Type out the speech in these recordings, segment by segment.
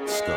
Let's go.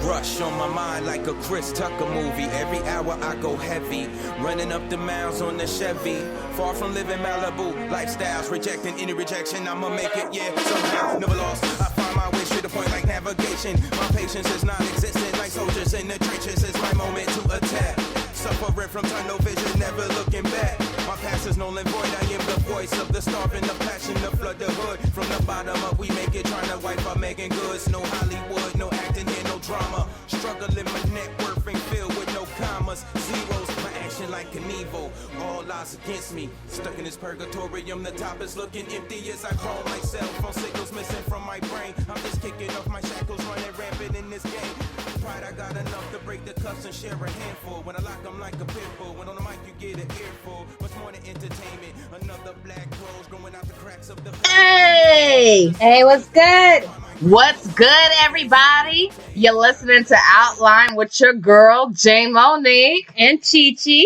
Rush on my mind like a Chris Tucker movie. Every hour I go heavy, running up the miles on the Chevy. Far from living Malibu lifestyles, rejecting any rejection. I'ma make it, yeah, somehow. Never lost, I find my way straight to point like navigation. My patience is non-existent, like soldiers in the trenches. It's my moment to attack. Suffering from tunnel vision, never looking back. My past is null and void. I am the voice of the starving, the passion, the flood, the hood. From the bottom up, we make it, trying to wipe out making goods. No Hollywood, no acting here, no drama. Struggling, my net worth ain't filled with no commas, zeros. My action like Knievel, all odds against me. Stuck in this purgatorium, the top is looking empty as I crawl myself. Phone signals missing from my brain. I'm just kicking off my shackles, running rampant in this game. Pride, I got enough to break the cuffs and share a handful. When I lock them like a pit bull, when on the mic you get an earful. Much more than entertainment, another black rose growing out the cracks of the. Hey, what's good? What's good, everybody? You're listening to Outline with your girl, J Monique and Chi-Chi.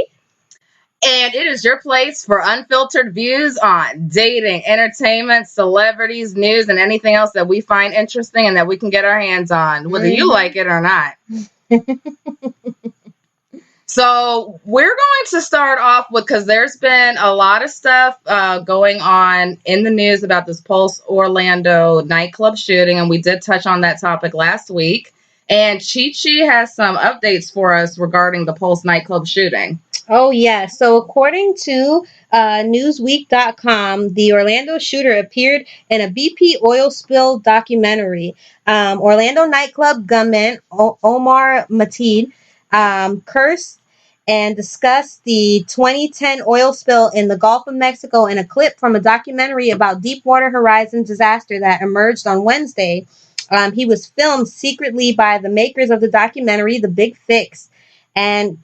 And it is your place for unfiltered views on dating, entertainment, celebrities, news, and anything else that we find interesting and that we can get our hands on, whether you like it or not. So we're going to start off with, because there's been a lot of stuff going on in the news about this Pulse Orlando nightclub shooting, and we did touch on that topic last week. And Chi-Chi has some updates for us regarding the Pulse nightclub shooting. Oh, yeah. So according to Newsweek.com, the Orlando shooter appeared in a BP oil spill documentary. Orlando nightclub gunman Omar Mateed cursed and discussed the 2010 oil spill in the Gulf of Mexico in a clip from a documentary about Deepwater Horizon disaster that emerged on Wednesday. He was filmed secretly by the makers of the documentary, The Big Fix, and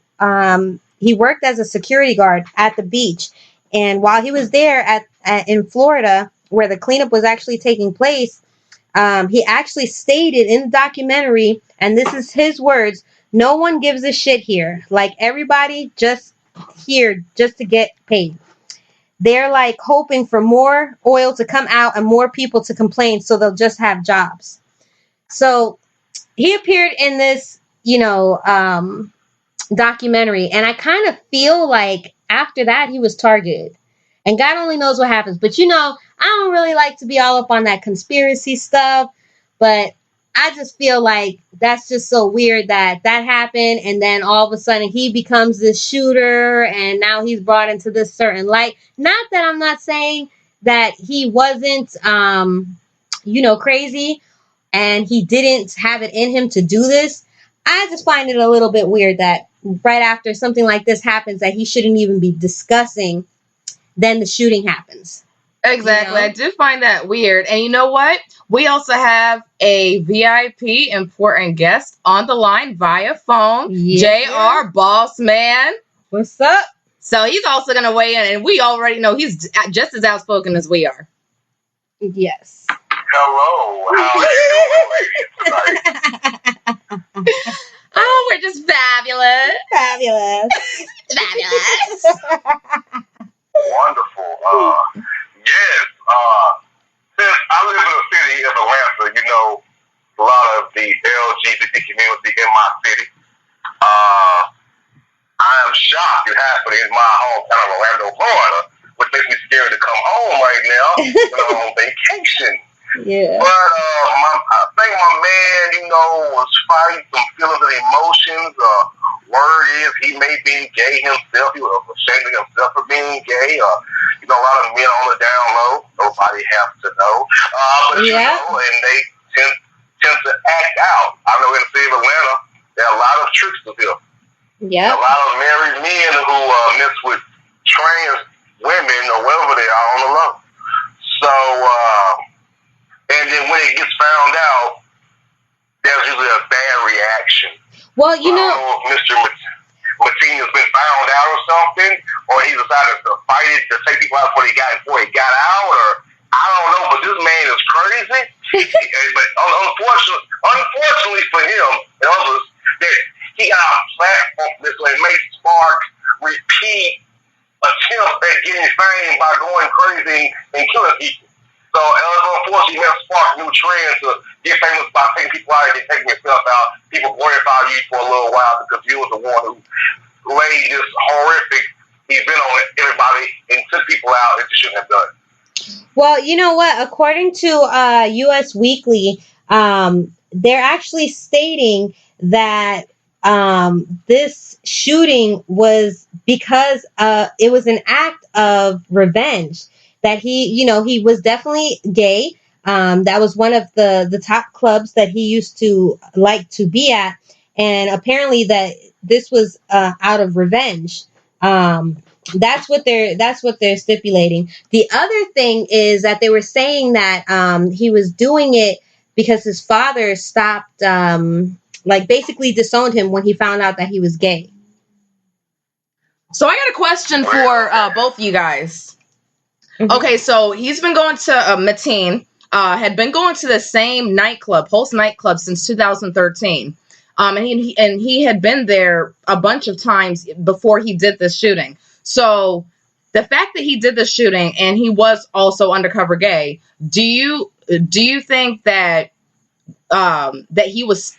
he worked as a security guard at the beach. And while he was there in Florida, where the cleanup was actually taking place, he actually stated in the documentary, and this is his words, "No one gives a shit here. Like, everybody just here just to get paid. They're like hoping for more oil to come out and more people to complain so they'll just have jobs." So he appeared in this, documentary, and I kind of feel like after that he was targeted, and God only knows what happens. But I don't really like to be all up on that conspiracy stuff, but I just feel like that's just so weird that happened, and then all of a sudden he becomes this shooter, and now he's brought into this certain light. Not that I'm not saying that he wasn't crazy and he didn't have it in him to do this. I just find it a little bit weird that right after something like this happens that he shouldn't even be discussing, then the shooting happens. Exactly. I do find that weird. And you know what? We also have a VIP important guest on the line via phone, JR Bossman. What's up? So he's also going to weigh in, and we already know he's just as outspoken as we are. Yes. Hello. How are you doing, ladies? Oh, we're just fabulous. Fabulous. Wonderful. Yes. Since I live in the city of Atlanta, a lot of the LGBT community in my city. I am shocked it happened in my hometown of Orlando, Florida, which makes me scared to come home right now when I'm on vacation. Yeah. But I think my man, was fighting some feelings and emotions. Word is he may be gay himself. He was ashamed of himself for being gay. A lot of men on the down low. Nobody has to know. But and they tend to act out. I know in the city of Atlanta, there are a lot of tricks to them. Yeah. A lot of married men who mess with trans women or whatever they are on the low. So, and then when it gets found out, there's usually a bad reaction. Well, I don't know if Mr. Martinez has been found out or something, or he decided to fight it, to take people out before he got out, or I don't know, but this man is crazy. But unfortunately for him and others, that he got a platform this way, may spark repeat attempts at getting fame by going crazy and killing people. So unfortunately, he has sparked new trends to get famous by taking people out and Well, you know what? According to U.S. Weekly, they're actually stating that this shooting was because it was an act of revenge. That he was definitely gay. That was one of the top clubs that he used to like to be at, and apparently that this was out of revenge. That's what they're stipulating. The other thing is that they were saying that he was doing it because his father stopped, like basically disowned him when he found out that he was gay. So I got a question for both of you guys. Mm-hmm. Okay, so he's been going to Mateen, had been going to the same nightclub, Pulse nightclub, since 2013. And he had been there a bunch of times before he did this shooting. So the fact that he did the shooting and he was also undercover gay, do you think that that he was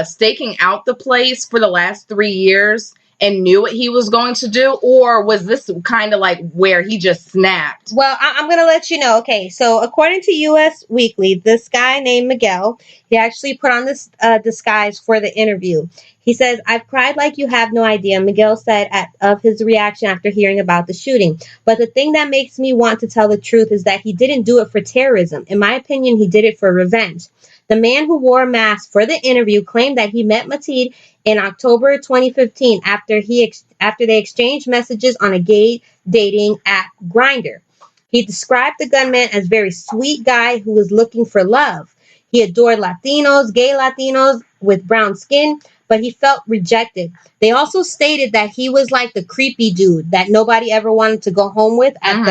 staking out the place for the last 3 years and knew what he was going to do, or was this kind of like where he just snapped? Well, I'm going to let you know. Okay, so according to U.S. Weekly, this guy named Miguel, he actually put on this disguise for the interview. He says, "I've cried like you have no idea," Miguel said of his reaction after hearing about the shooting. "But the thing that makes me want to tell the truth is that he didn't do it for terrorism. In my opinion, he did it for revenge." The man who wore a mask for the interview claimed that he met Mateed in October 2015 after they exchanged messages on a gay dating app, Grindr. He described the gunman as a very sweet guy who was looking for love. He adored Latinos, gay Latinos with brown skin, but he felt rejected. They also stated that he was like the creepy dude that nobody ever wanted to go home with at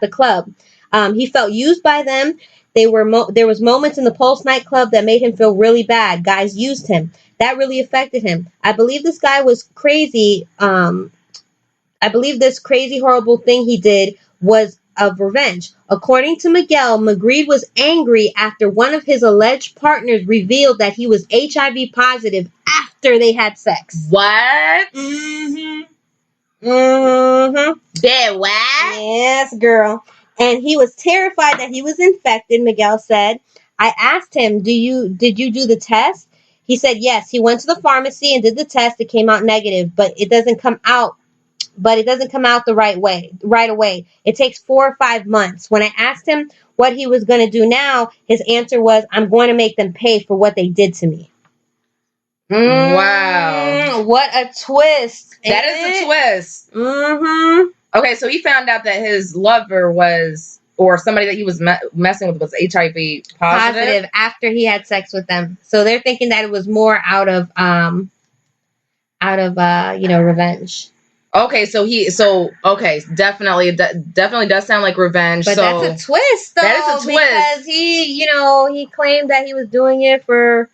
the club. He felt used by them. There was moments in the Pulse nightclub that made him feel really bad. Guys used him. That really affected him. I believe this guy was crazy. I believe this crazy, horrible thing he did was of revenge. According to Miguel, Magritte was angry after one of his alleged partners revealed that he was HIV positive after they had sex. What? Mm-hmm. Mm-hmm. That what? Yes, girl. And he was terrified that he was infected, Miguel said. I asked him, did you do the test? He said yes. He went to the pharmacy and did the test. It came out negative, but it doesn't come out the right away. It takes 4 or 5 months. When I asked him what he was going to do now, his answer was, I'm going to make them pay for what they did to me. Wow. What a twist. That is a twist. Mm-hmm. Okay, so he found out that his lover was, or somebody that he was messing with was HIV positive after he had sex with them. So they're thinking that it was more out of revenge. Okay, definitely does sound like revenge. But so that's a twist, though. That is a twist because he claimed that he was doing it for,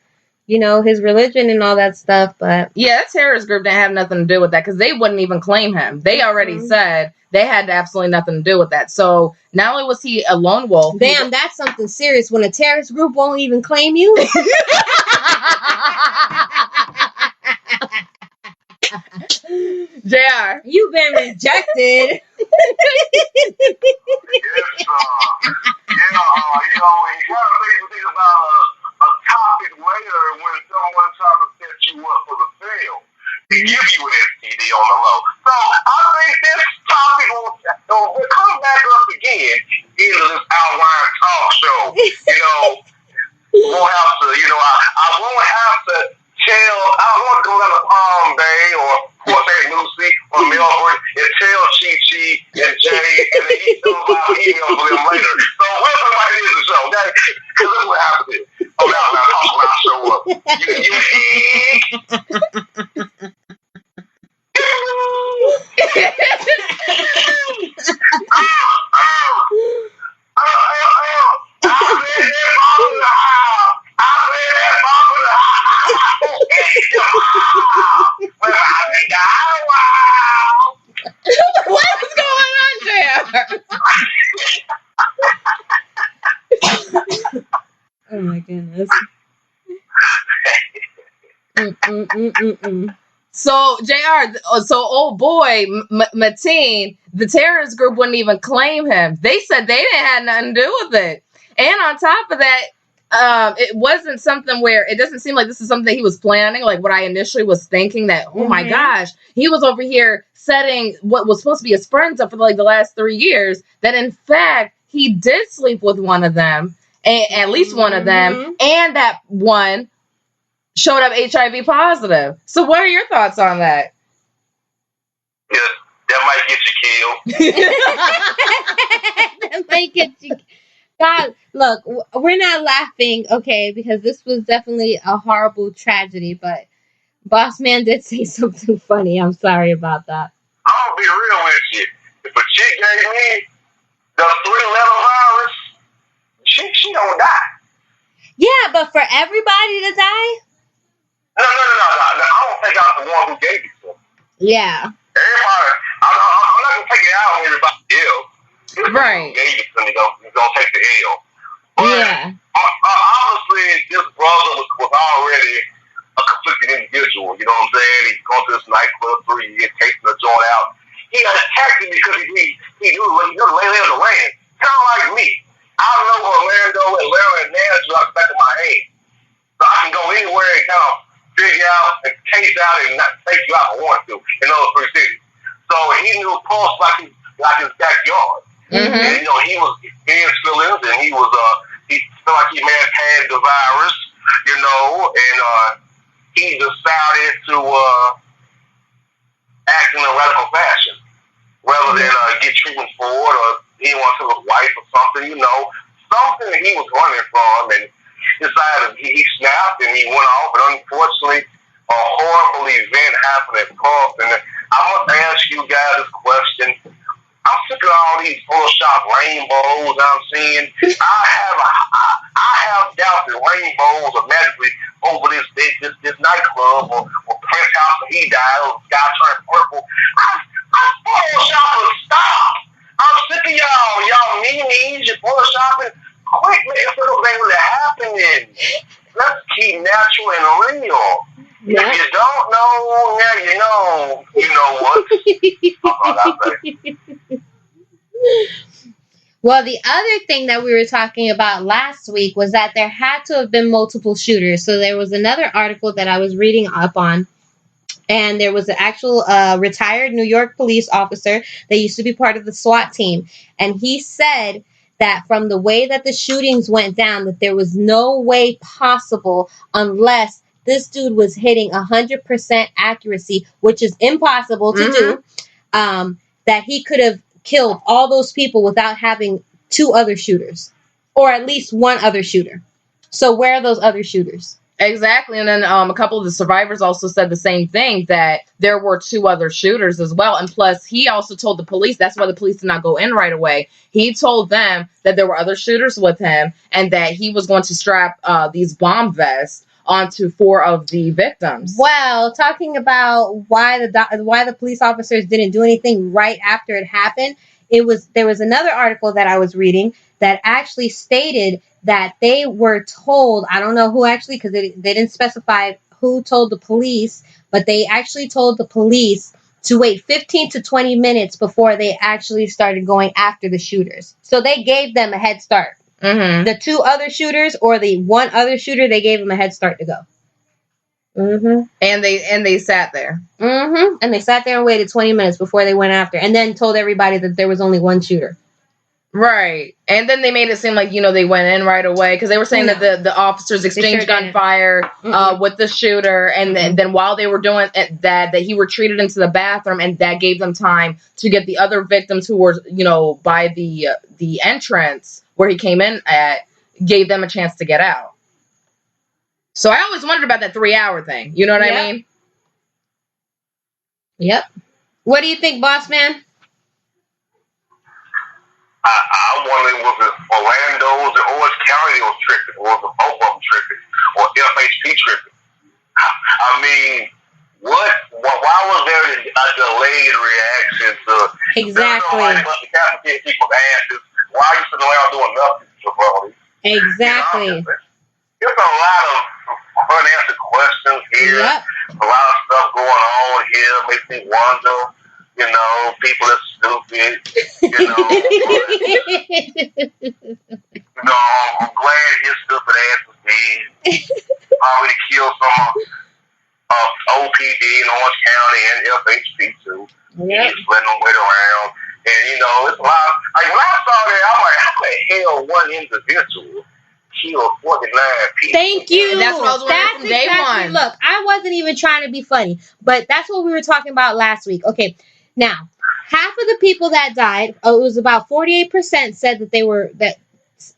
his religion and all that stuff. But yeah, that terrorist group didn't have nothing to do with that because they wouldn't even claim him. They already said they had absolutely nothing to do with that. So not only was he a lone wolf. Damn, that's something serious when a terrorist group won't even claim you. JR, you've been rejected. Yes, you gotta think about a topic later when someone tries to set you up for the fail to give you an STD on the low. So I think this topic will come back up again into this outline talk show. We'll have to, I won't have to tell, I don't want to go down to Palm Bay or Port St. Lucie or Melbourne and tell Chi-Chi and Jay and then he comes out emails with them later. So we'll talk about it in the show, okay? Because this is what happened. Oh, now when I show up. What's going on, JR? Oh my goodness. So JR, so old boy Mateen, the terrorist group wouldn't even claim him. They said they didn't have nothing to do with it. And on top of that, it wasn't something where it doesn't seem like this is something he was planning. Like what I initially was thinking that, oh my gosh, he was over here setting what was supposed to be his friends up for like the last 3 years. That in fact he did sleep with one of them, at least one of them, and that one showed up HIV positive. So what are your thoughts on that? Yeah, that might get you killed. That might get you. God, look, we're not laughing, okay, because this was definitely a horrible tragedy, but Bossman did say something funny. I'm sorry about that. I'm gonna be real with you. If a chick gave me the 3-letter virus, she don't die. Yeah, but for everybody to die? No. I don't think I'm the one who gave it to him. Yeah. Everybody, I'm not gonna take it out on everybody else. Right. Who gave it to me, he's gonna take the L. But yeah. Obviously, this brother was already a conflicted individual. You know what I'm saying? He's going to this nightclub 3 years, taking the joint out. He attacked me because he knew he lay of the land. Kind of like me. I know Orlando, Atlanta, and Nashville like the back of my hand. So I can go anywhere and kind of figure out and taste out and not take you out if I want to in those 3 cities. So he knew Pulse like his backyard. And, you know, he was in his feelings, and he felt like he may have had the virus, you know, and he decided to act in a radical fashion rather than get treatment for it, or he wanted to his wife or something, you know, something that he was running from, and decided he snapped and he went off. But unfortunately, a horrible event happened at Pulse, and I must ask you guys this question. I'm sick of all these Photoshop rainbows I'm seeing. I have doubts that rainbows are magically over this nightclub or Prince House when he died or the sky turned purple. I'm Photoshopping. Stop. I'm sick of y'all memes, you're Photoshopping. Quick, man, it's not really happening. Let's keep natural and real. Yeah. If you don't know, now you know. You know what? Well, the other thing that we were talking about last week was that there had to have been multiple shooters. So there was another article that I was reading up on, and there was an actual retired New York police officer that used to be part of the SWAT team. And he said that from the way that the shootings went down, that there was no way possible unless this dude was hitting 100% accuracy, which is impossible to do, that he could have killed all those people without having 2 other shooters, or at least 1 other shooter. So where are those other shooters? Exactly. And then a couple of the survivors also said the same thing, that there were 2 other shooters as well. And plus, he also told the police, that's why the police did not go in right away. He told them that there were other shooters with him and that he was going to strap these bomb vests onto 4 of the victims. Well, talking about why the police officers didn't do anything right after it happened, there was another article that I was reading that actually stated that they were told, I don't know who actually, because they didn't specify who told the police, but they actually told the police to wait 15 to 20 minutes before they actually started going after the shooters. So they gave them a head start. The 2 other shooters or the 1 other shooter, they gave them a head start to go. And they sat there. And they sat there and waited 20 minutes before they went after, and then told everybody that there was only 1 shooter. Right. And then they made it seem like, you know, they went in right away because they were saying that the officers exchanged gunfire with the shooter. And then while they were doing that he retreated into the bathroom, and that gave them time to get the other victims who were, you know, by the entrance where he came in at, gave them a chance to get out. So I always wondered about that 3-hour thing. You know what I mean? Yep. What do you think, Bossman? I'm wondering, was it Orlando's or Orange County was tripping, or was it both of them tripping, or FHP tripping? I mean, why was there a delayed reaction to exactly people's asses? Why are you sitting around doing nothing, Jabroni? Exactly. You know, there's a lot of unanswered questions here. A lot of stuff going on here. Makes me wonder. You know, people are stupid. You know, I'm glad his stupid ass was dead. Probably killed some OPD in Orange County and FHP too. Yep. He's letting them wait around. And, you know, it's a lot. Like, when I saw that, I'm like, how the hell one individual killed 49 people? Thank you. And that's what I was wondering from day one. Look, I wasn't even trying to be funny, but that's what we were talking about last week. Okay, now, half of the people that died, it was about 48% said that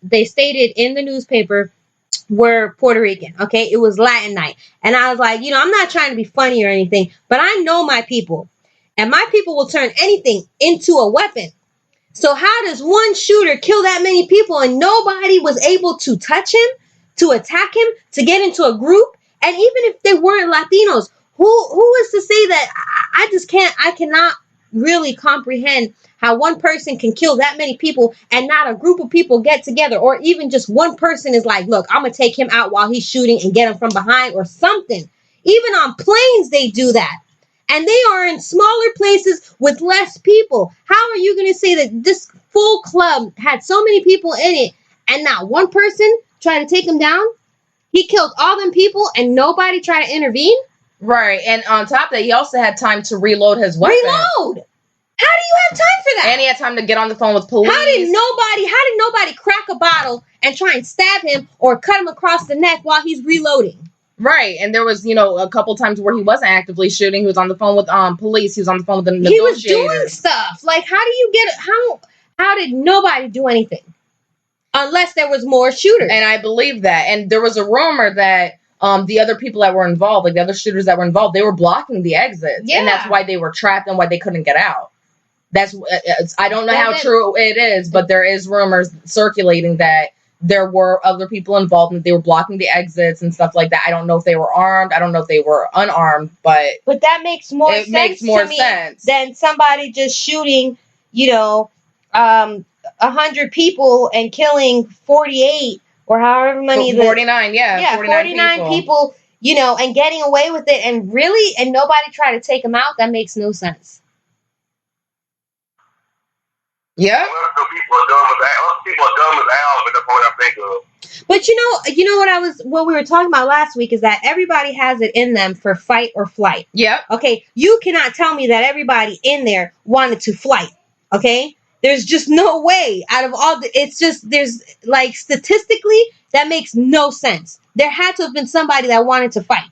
they stated in the newspaper were Puerto Rican. Okay, it was Latin night. And I was like, you know, I'm not trying to be funny or anything, but I know my people. And my people will turn anything into a weapon. So how does one shooter kill that many people and nobody was able to touch him, to attack him, to get into a group? And even if they weren't Latinos, who is to say that? I cannot really comprehend how one person can kill that many people and not a group of people get together, or even just one person is like, look, I'm going to take him out while he's shooting and get him from behind or something. Even on planes, they do that. And they are in smaller places with less people. How are you going to say that this full club had so many people in it and not one person tried to take him down? He killed all them people and nobody tried to intervene? Right. And on top of that, he also had time to reload his weapon. Reload! How do you have time for that? And he had time to get on the phone with police. How did nobody crack a bottle and try and stab him or cut him across the neck while he's reloading? Right, and there was, you know, a couple times where he wasn't actively shooting. He was on the phone with police. He was on the phone with the negotiators. He was doing stuff. Like, how do you get it? How did nobody do anything? Unless there was more shooters. And I believe that. And there was a rumor that the other people that were involved, like the other shooters that were involved, they were blocking the exits. Yeah. And that's why they were trapped and why they couldn't get out. I don't know how true it is, but there is rumors circulating that there were other people involved and they were blocking the exits and stuff like that. I don't know if they were armed. I don't know if they were unarmed, but that makes more sense to me than somebody just shooting, 100 people and killing 48 or however many. 49, yeah. 49 people, and getting away with it and nobody try to take them out. That makes no sense. Yeah. People are dumb as hell, but that's what I think of. But what we were talking about last week is that everybody has it in them for fight or flight. Yep. Okay, you cannot tell me that everybody in there wanted to flight. Okay, there's just no way out of all there's like statistically that makes no sense. There had to have been somebody that wanted to fight.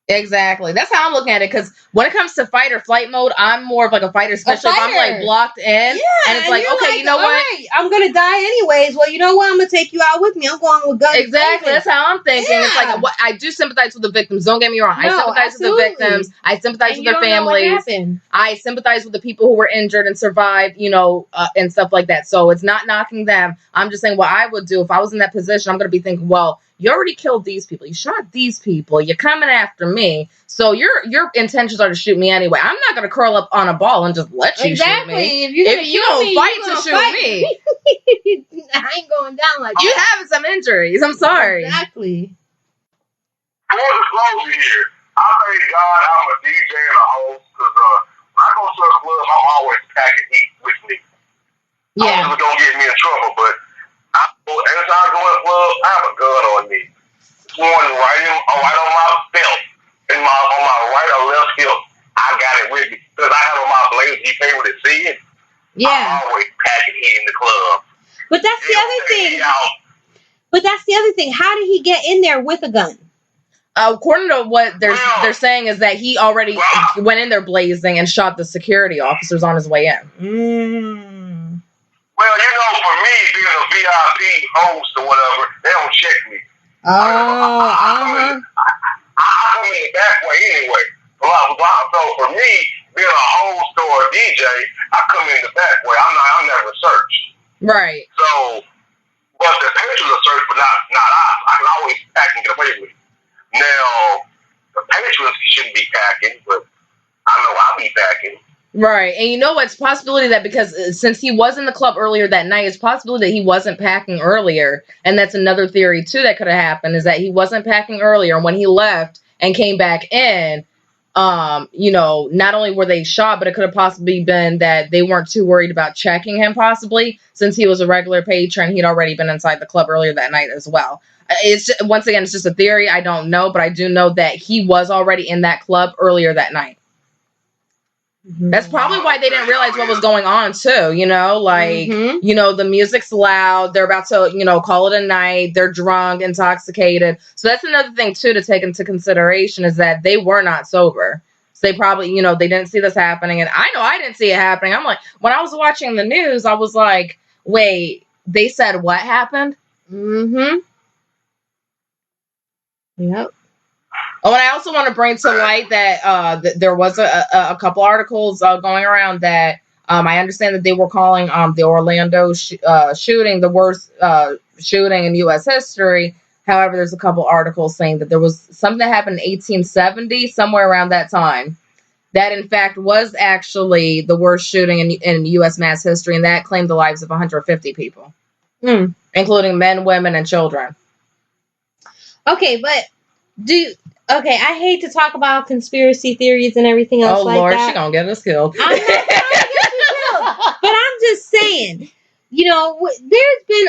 Exactly. That's how I'm looking at it. Because when it comes to fight or flight mode, I'm more of like a fighter, especially if I'm like blocked in. Yeah, and it's like, okay, you know what? Right, I'm gonna die anyways. Well, you know what? I'm gonna take you out with me. I'm going with guns. Exactly. That's how I'm thinking. Yeah. It's like I do sympathize with the victims. Don't get me wrong. I sympathize with the victims. I sympathize with their families. I sympathize with the people who were injured and survived, and stuff like that. So it's not knocking them. I'm just saying what I would do if I was in that position. I'm gonna be thinking, well, you already killed these people. You shot these people. You're coming after me. So your intentions are to shoot me anyway. I'm not going to curl up on a ball and just let you shoot me. If you don't fight to shoot me. I ain't going down like you that. having some injuries. I'm sorry. Exactly. Full disclosure here. I thank God I'm a DJ and a host because when I go to a club, I'm always packing heat with me. Yeah. I was going to get me in trouble, but every time I go in the club, I have a gun on me. It's one right on my belt, on my right or left hip. I got it with me because I have on my blazer. You pay to see it. Yeah. I'm always packing heat in the club. But that's the other thing. How did he get in there with a gun? According to what they're saying is that he already went in there blazing and shot the security officers on his way in. Well, for me, being a VIP host or whatever, they don't check me. I come in the back way anyway. So for me, being a host or a DJ, I come in the back way. I'm never searched. Right. So, but the patrons are searched, but not us. I can always pack and get away with it. Now, the patrons shouldn't be packing, but I know I'll be packing. Right. And it's possibility that because since he was in the club earlier that night, it's possibility that he wasn't packing earlier. And that's another theory, too, that could have happened is that he wasn't packing earlier. And when he left and came back in, not only were they shot, but it could have possibly been that they weren't too worried about checking him, possibly, since he was a regular patron. He'd already been inside the club earlier that night as well. Once again, it's just a theory. I don't know, but I do know that he was already in that club earlier that night. That's probably why they didn't realize what was going on, too. The music's loud. They're about to, call it a night. They're drunk, intoxicated. So that's another thing, too, to take into consideration is that they were not sober. So they probably, they didn't see this happening. And I know I didn't see it happening. I'm like, when I was watching the news, I was like, wait, they said what happened? Mm-hmm. Yep. Oh, and I also want to bring to light that there was a couple articles going around that I understand that they were calling the Orlando shooting the worst shooting in U.S. history. However, there's a couple articles saying that there was something that happened in 1870, somewhere around that time, that in fact was actually the worst shooting in U.S. mass history, and that claimed the lives of 150 people, including men, women, and children. Okay, but I hate to talk about conspiracy theories and everything else like Lord, that. she's going to get us killed. I'm not trying to get you killed, but I'm just saying, there's been,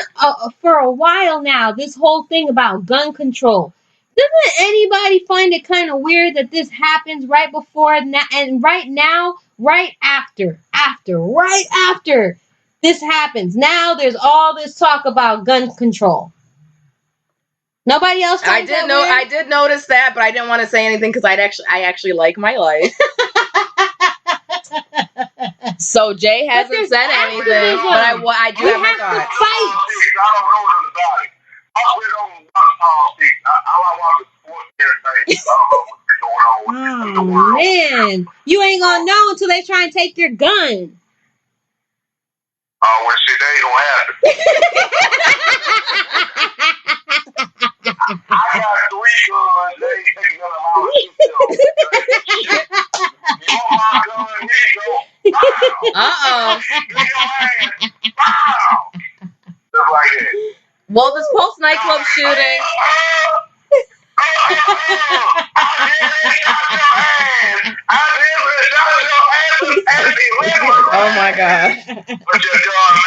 for a while now, this whole thing about gun control. Doesn't anybody find it kind of weird that this happens right before and right now, right after this happens? Now there's all this talk about gun control. Nobody else. I did notice that, but I didn't want to say anything because I actually like my life. So Jay hasn't said anything, but I do have my thoughts. Fight. I don't know nothing about it. I don't watch politics. I watch the sports and things. I don't know what's going on in the world. Man, you ain't gonna know until they try and take your gun. Well, shit, that ain't gonna happen. I got 3 guns. They ain't taking none of my shit. You want my gun? Here you go. Uh-oh. Give me your hand. Wow. Just like that. Well, this Pulse nightclub shooting. Oh my God. But you're doing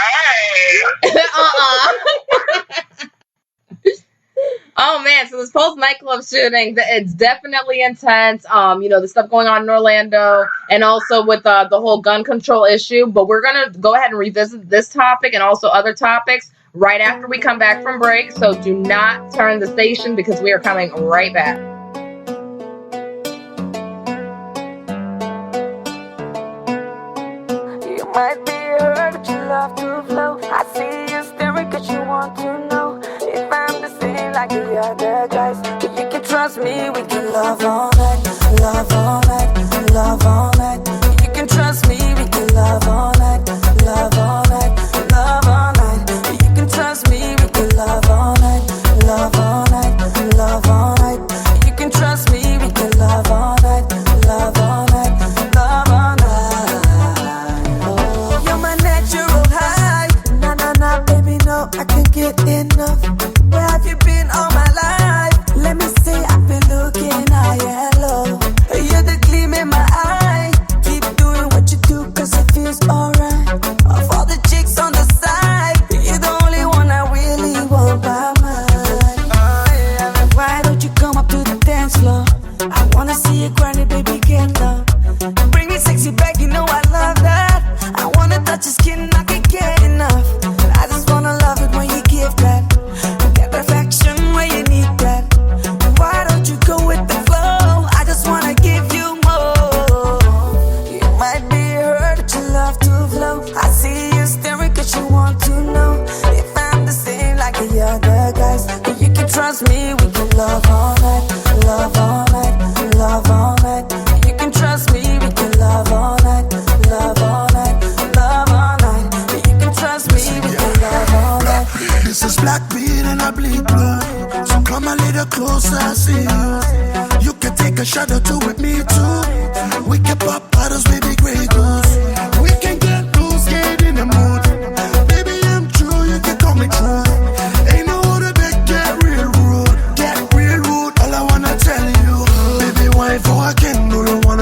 Oh man, so this Pulse nightclub shooting, it's definitely intense. The stuff going on in Orlando and also with the whole gun control issue. But we're gonna go ahead and revisit this topic and also other topics right after we come back from break. So do not turn the station because we are coming right back. You might be hurt, but you love to flow. I see you staring cause you want to know if I'm the same like the other guys. But you can trust me, we can love all night, love all night, love all night. You can trust me, we can love all night, love all night, love all night. You can trust me, we can love all night, love all night, love all night. You can trust me, we can love all night, love all night, love all night. Oh, you're my natural high. Nah, baby, no, I can't get enough. Where have you been all my life? Let me say I've been looking high and low. You're the gleam in my eye. Keep doing what you do cause it feels alright. Of all the chicks on the side, you're the only one I really want by mine. Yeah. Why don't you come up to the dance floor? I wanna see you grinding, baby, get low. Bring me sexy back, you know I love that. I wanna touch your skin, I can't get enough. I just wanna love it when you give that. Get perfection where you need that. Why don't you go with the flow? I just wanna give you more. You might be hurt, but you love to flow. I see you staring cause you want to know if I'm the same like the other guys. But you can trust me, we can love all night, love all night, love all night. You can trust me, we can love all night, love all night, love all night. You can trust me, we can love all night. This is black bean and I bleed blue. So come a little closer, I see you. You can take a shot or two with me too. We can pop bottles, baby, Grey Goose. We can get loose, get in the mood. Baby, I'm true, you can call me true. Ain't no other back, get real rude. Get real rude, all I wanna tell you. Baby, why for I can, no, don't wanna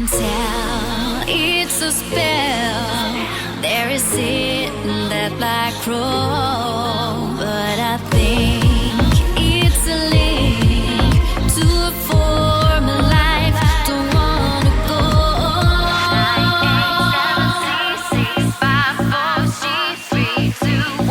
can tell it's a spell. There is it in that black crow, but I think it's a link to a former life. Don't wanna go.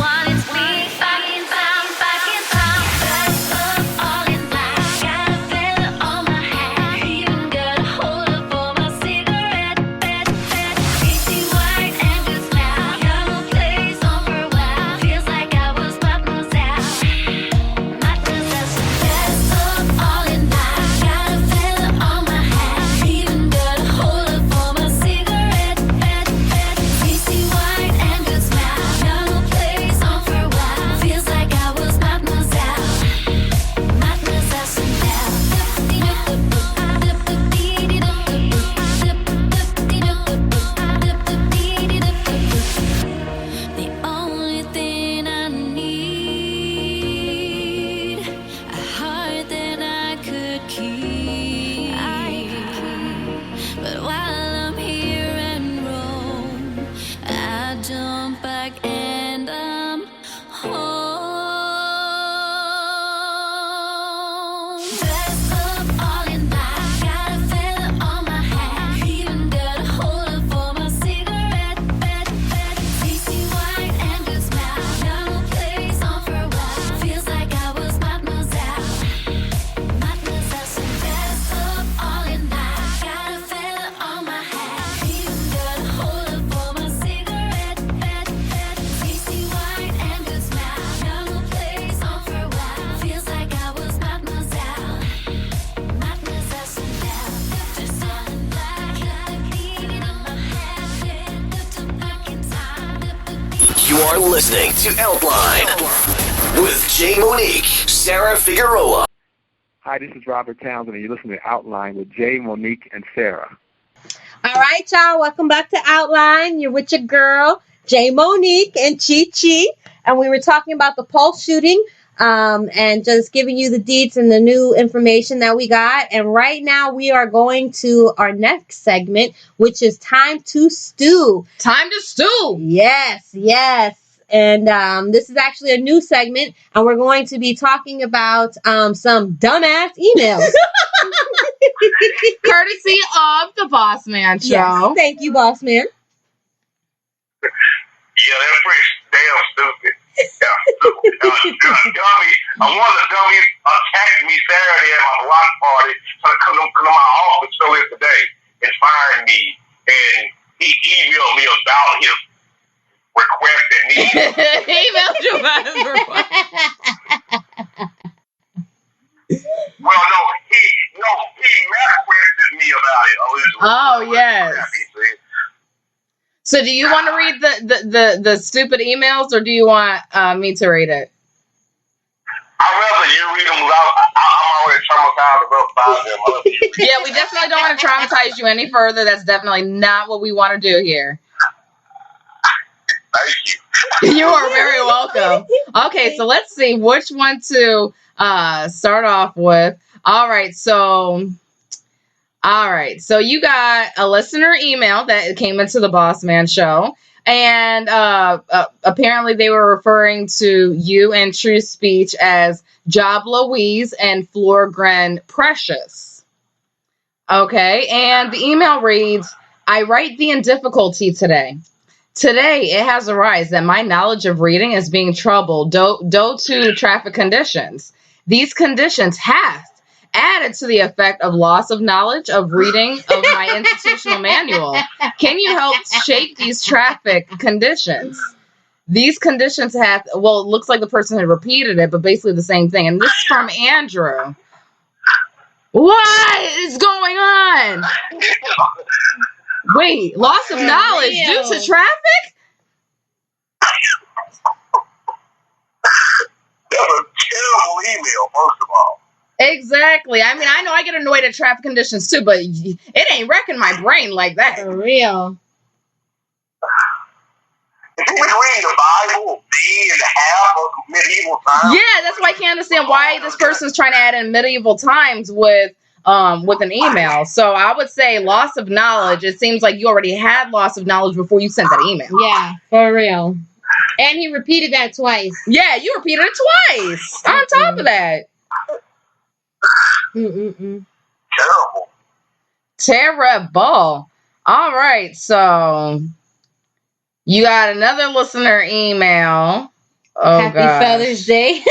987-665-4-3-2-1. It's me. Back in town, back in town. Dressed up all in black. Got a feather on my hat. Even got a holder for my cigarette. Greasy white and good smell. Got no place on for a while. Feels like I was mademoiselle. Mademoiselle. Dressed up all in black. Got a feather on my hat. Even got a holder for my cigarette. Greasy white and good smell. Got no place on for a while. Feels like I was mademoiselle. Mademoiselle Chanel. The only thing I need, a heart that I could keep. But while I'm here in Rome, I jump back and I'm home. Dressed up all in black, got a feather on my hat. Even got a holder for my cigarette. Greasy white and good smell. Got no place on for a while. Feels like I was mademoiselle. Mademoiselle. Dressed up all in black, got a feather on my hat. Even got a holder for my cigarette. Greasy white and good smell. Got no place on for a while. Feels like I was mademoiselle. Mademoiselle Chanel. Just all in black, got a bead on my head. Back in time. You are listening to Outline with Jay Monique, Sarah Figueroa. Hi, this is Robert Townsend, and you're listening to Outline with Jay, Monique, and Sarah. All right, y'all. Welcome back to Outline. You're with your girl, Jay Monique and Chi Chi. And we were talking about the Pulse shooting and just giving you the deets and the new information that we got. And right now we are going to our next segment, which is Time to Stew. Time to stew. Yes. And this is actually a new segment, and we're going to be talking about some dumbass emails. Courtesy of the Bossman Show. Yes, thank you, Bossman. Yeah, that's pretty damn stupid. Yeah, stupid. Dummy. One of the dummies attacked me Saturday at my block party. So I come to my office earlier today and fired me. And he emailed me about his request and need. He emailed you about his request. Well, no, he requested me about it. Oh, yes. So do you want to read the stupid emails, or do you want me to read it? I'd rather you read them. I'm already traumatized about them. Yeah, we definitely don't want to traumatize you any further. That's definitely not what we want to do here. Thank you. You are very welcome. Okay, so let's see which one to start off with. All right, so you got a listener email that came into the Bossman Show, and apparently they were referring to you and True Speech as Job Louise and Florgren Precious. Okay, and the email reads, I write thee in difficulty today. Today, it has arised that my knowledge of reading is being troubled due to traffic conditions. These conditions have added to the effect of loss of knowledge of reading of my institutional manual. Can you help shake these traffic conditions? These conditions have, well, it looks like the person had repeated it, but basically the same thing. And this is from Andrew. What is going on? Wait, loss of knowledge due to traffic? That's a terrible email, first of all. Exactly. I mean, I know I get annoyed at traffic conditions too, but it ain't wrecking my brain like that. For real. If you was reading the Bible, be in the half of medieval times. Yeah, that's why I can't understand why this person's trying to add in medieval times with with an email. So I would say loss of knowledge. It seems like you already had loss of knowledge before you sent that email. Yeah, for real. And he repeated that twice. Yeah, you repeated it twice. On top of that. Terrible. All right, so you got another listener email. Oh, Happy Father's Day.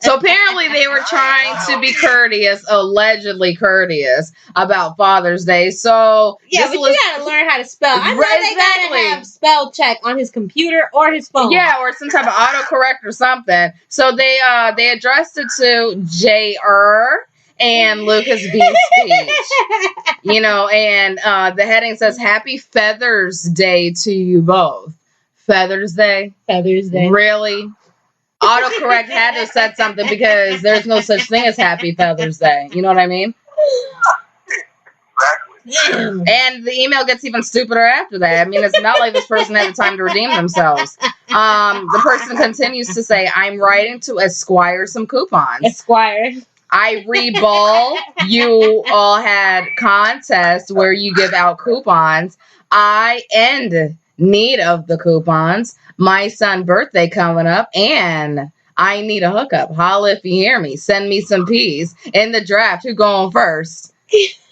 So apparently they were trying to be courteous, allegedly courteous, about Father's Day. So yeah, but you gotta learn how to spell. I know they gotta have spell check on his computer or his phone. Yeah, or some type of autocorrect or something. So they addressed it to JR and Lucas B. Speech. You know, and the heading says, Happy Feathers Day to you both. Feathers Day? Feathers Day. Really? Autocorrect had to have said something because there's no such thing as Happy Feathers Day. You know what I mean? Exactly. And the email gets even stupider after that. I mean, it's not like this person had the time to redeem themselves. The person continues to say, I'm writing to Esquire some coupons. Esquire. I reball. You all had contests where you give out coupons. I end need of the coupons. My son's birthday coming up, and I need a hookup. Holla if you hear me. Send me some peas. In the draft, who going first?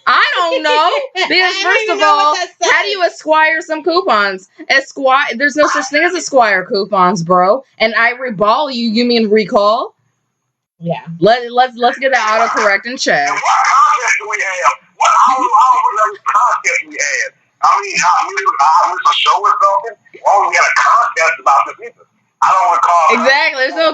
I don't know. Because first of all, how do you Esquire some coupons? Esquire, there's no such thing as Esquire coupons, bro. And I reball you. You mean recall? Yeah. Let's get that autocorrect in check. And what contest do we have? What all contest we had? I mean, I missed a show or something. Or we had a contest about this either. I don't recall. Exactly. There's no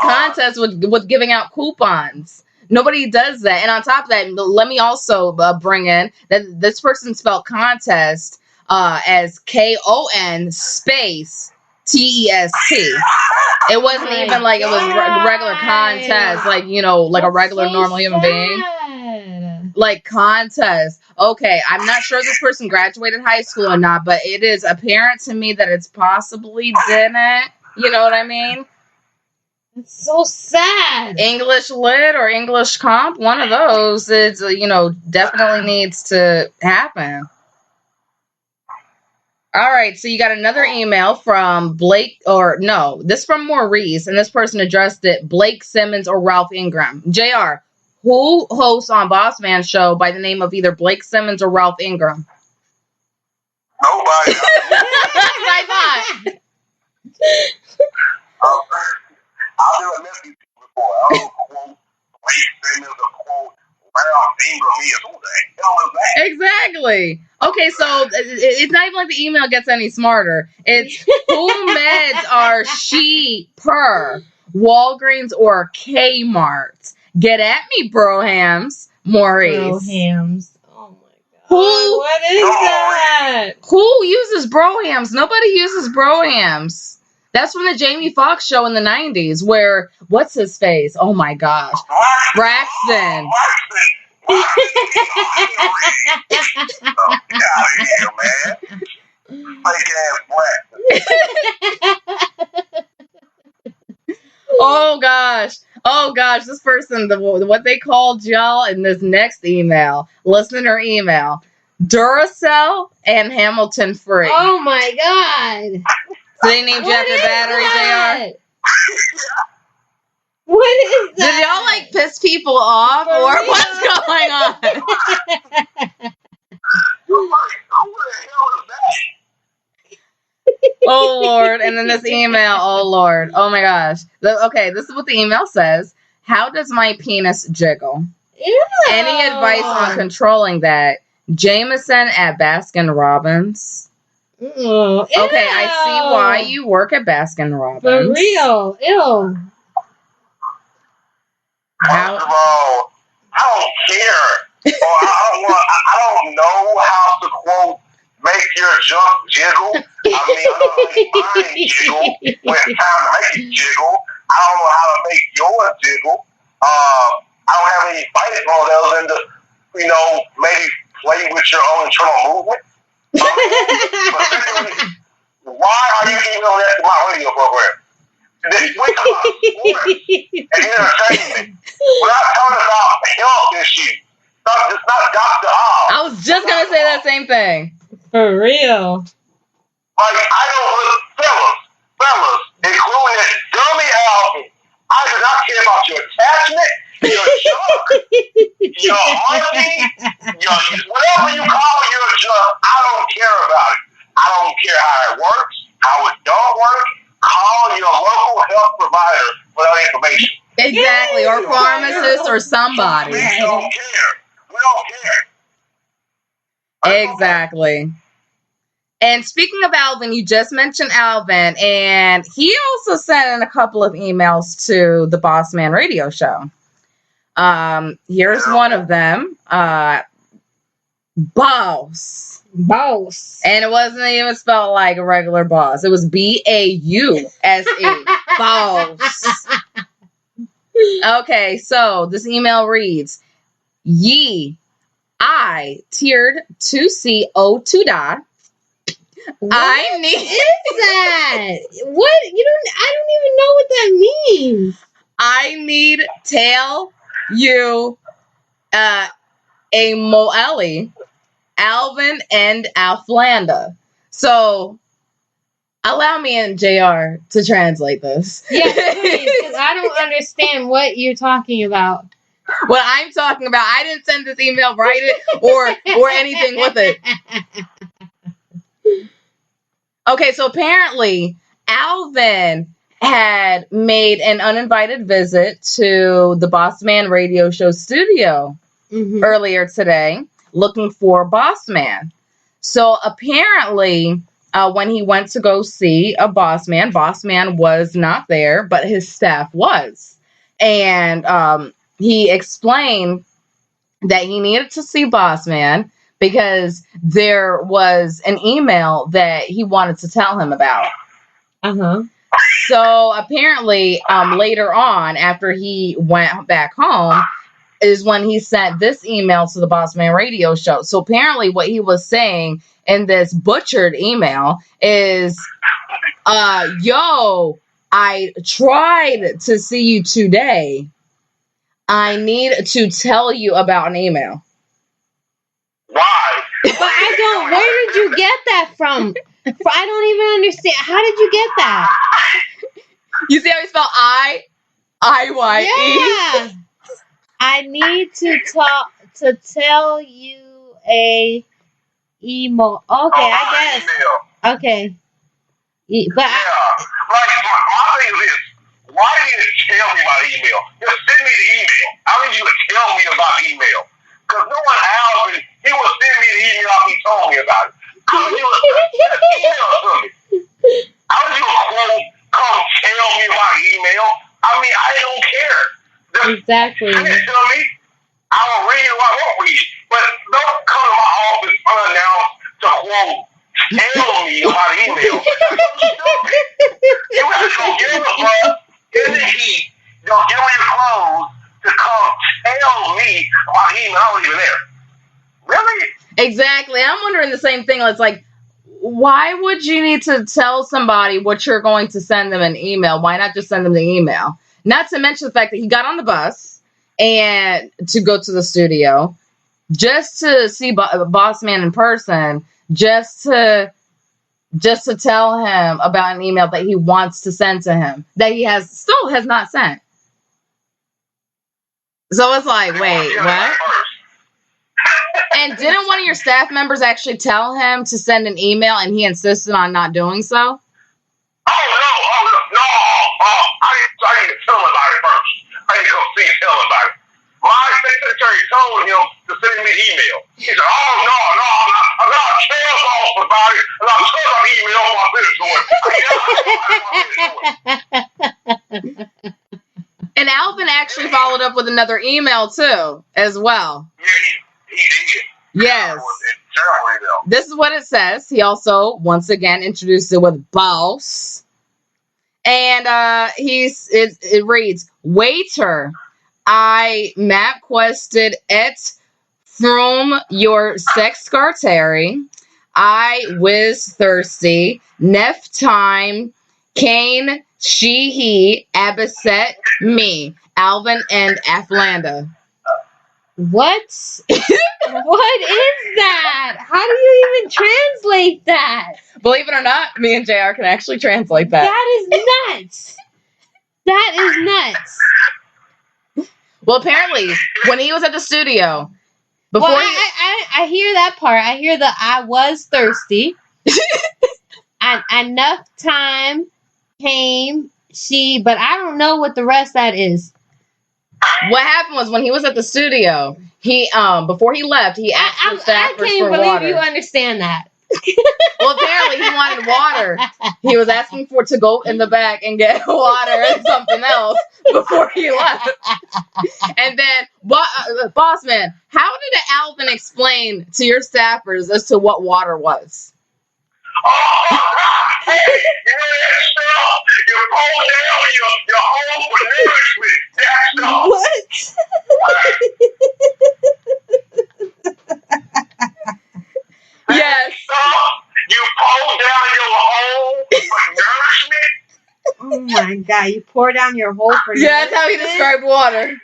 contest with giving out coupons. Nobody does that. And on top of that, let me also bring in that this person spelled contest as KON space TEST. It wasn't even like it was regular contest, like, you know, like a regular normal human being. Like contest. Okay, I'm not sure this person graduated high school or not, but it is apparent to me that it's possibly didn't. You know what I mean? It's so sad. English lit or English comp, one of those is, you know, definitely needs to happen. All right, so you got another email from Blake, or no, this from Maurice, and this person addressed it Blake Simmons or Ralph Ingram. JR, who hosts on Bossman Show by the name of either Blake Simmons or Ralph Ingram? Nobody. I thought. I've never met these people before. I don't quote Blake Simmons or quote Ralph Ingram. Who the hell is that? Exactly. Okay, so it's not even like the email gets any smarter. It's who meds are cheaper, Walgreens or Kmart? Get at me, Brohams. Maurice. Brohams. Oh my god. What is that? Who uses Brohams? Nobody uses Brohams. That's from the Jamie Foxx show in the 90s where, what's his face? Oh my gosh. Braxton. Get out of here, man. Fake ass Braxton. Oh gosh, this person, what they called y'all in this next email, listener email, Duracell and Hamilton Free. Oh my god. So they named you after batteries, JR? What is that? Did y'all like piss people off or what's going on? Who the hell is that? Oh Lord. And then this email, oh Lord. Oh my gosh. Okay, this is what the email says. How does my penis jiggle? Ew. Any advice on controlling that? Jameson at Baskin Robbins. Ew. Okay, I see why you work at Baskin Robbins. For real. Ew. First of all, I don't care. Or I don't know how to quote make your junk jiggle. I mean, I know how to make mine jiggle when it's time to make it jiggle. I don't know how to make yours jiggle. I don't have any fighting models in to, you know, maybe play with your own internal movement. But why are you emailing that to my radio program? We talk about sports and entertainment. We're not talking about health issues. It's not Dr. Oz. I was just going to say that same thing. For real. Like, I don't look, fellas, including that dummy album. I do not care about your attachment, your junk, your money, whatever you call your junk. I don't care about it. I don't care how it works, how it don't work. Call your local health provider for that information. Exactly, or pharmacist or somebody. We don't care. We don't care. Exactly. And speaking of Alvin, you just mentioned Alvin, and he also sent in a couple of emails to the Bossman Radio Show. Here's one of them. Boss. And it wasn't even spelled like a regular boss. It was B-A-U-S-E. Boss. Okay, so this email reads, Ye, I tiered to CO to die. What I need is that? What? I don't even know what that means. I need tell you a Moeli, Alvin and Alflanda. So allow me and JR to translate this. Yes, please, because I don't understand what you're talking about. What I'm talking about, I didn't send this email, write it, or anything with it. Okay, so apparently Alvin had made an uninvited visit to the Bossman Radio Show studio earlier today, looking for Bossman. So apparently, when he went to go see a Bossman was not there, but his staff was. And he explained that he needed to see Bossman because there was an email that he wanted to tell him about. So apparently, later on, after he went back home, is when he sent this email to the Bossman Radio Show. So apparently what he was saying in this butchered email is, yo, I tried to see you today. I need to tell you about an email. Why? But I don't. Where did you get that from? I don't even understand. How did you get that? You see how you spell I-Y-E? Yeah. I need to tell you a email. Okay, I guess. Email. Okay. But yeah. Like, my thing is this. Why didn't you tell me about email? Just send me the email. I need you to tell me about email. Because no one Alvin, he would send me the email if he told me about it. How would you email to me? How would you quote, come tell me about email? I mean, I don't care. Exactly. Send it to me. I will read it or I won't read it. But don't come to my office unannounced to quote, tell me about email. That's so stupid. You have to go get in the bus, in the heat, go get on your clothes to come tell me about email. I wasn't even there. Really? Exactly. I'm wondering the same thing. It's like, why would you need to tell somebody what you're going to send them an email? Why not just send them the email? Not to mention the fact that he got on the bus and to go to the studio just to see Bossman in person, just to tell him about an email that he wants to send to him that he still has not sent. So it's like, wait, what? And didn't one of your staff members actually tell him to send an email and he insisted on not doing so? No. I didn't tell him about it first. I didn't come see and tell him about it. My secretary told him to send me the email. He said, I'm not telling boss about it. And I'm telling him email my business to him. And Alvin actually followed up with another email too, as well. Yeah, he did. Yes. This is what it says. He also, once again, introduced it with boss. And it reads, waiter, I map quested et from your secretary. I was thirsty. Nef time, Kane she, he, Abisette, me, Alvin, and Aflanda. What? What is that? How do you even translate that? Believe it or not, me and JR can actually translate that. That is nuts. That is nuts. Well, apparently, when he was at the studio, before I hear that part. I hear the I was thirsty. And enough time came but I don't know what the rest of that is. What happened was when he was at the studio, he before he left, he asked the staffers I can't for believe water. you understand that. Well, apparently he wanted water. He was asking to go in the back and get water and something else before he left. And then, Bossman, how did Alvin explain to your staffers as to what water was? Oh, hey, you know that stuff? You pull down your home for nourishment. That stuff. What? Yes. You pull down your home for nourishment? Oh my God, you pour down your hole for Yeah, that's how he described water.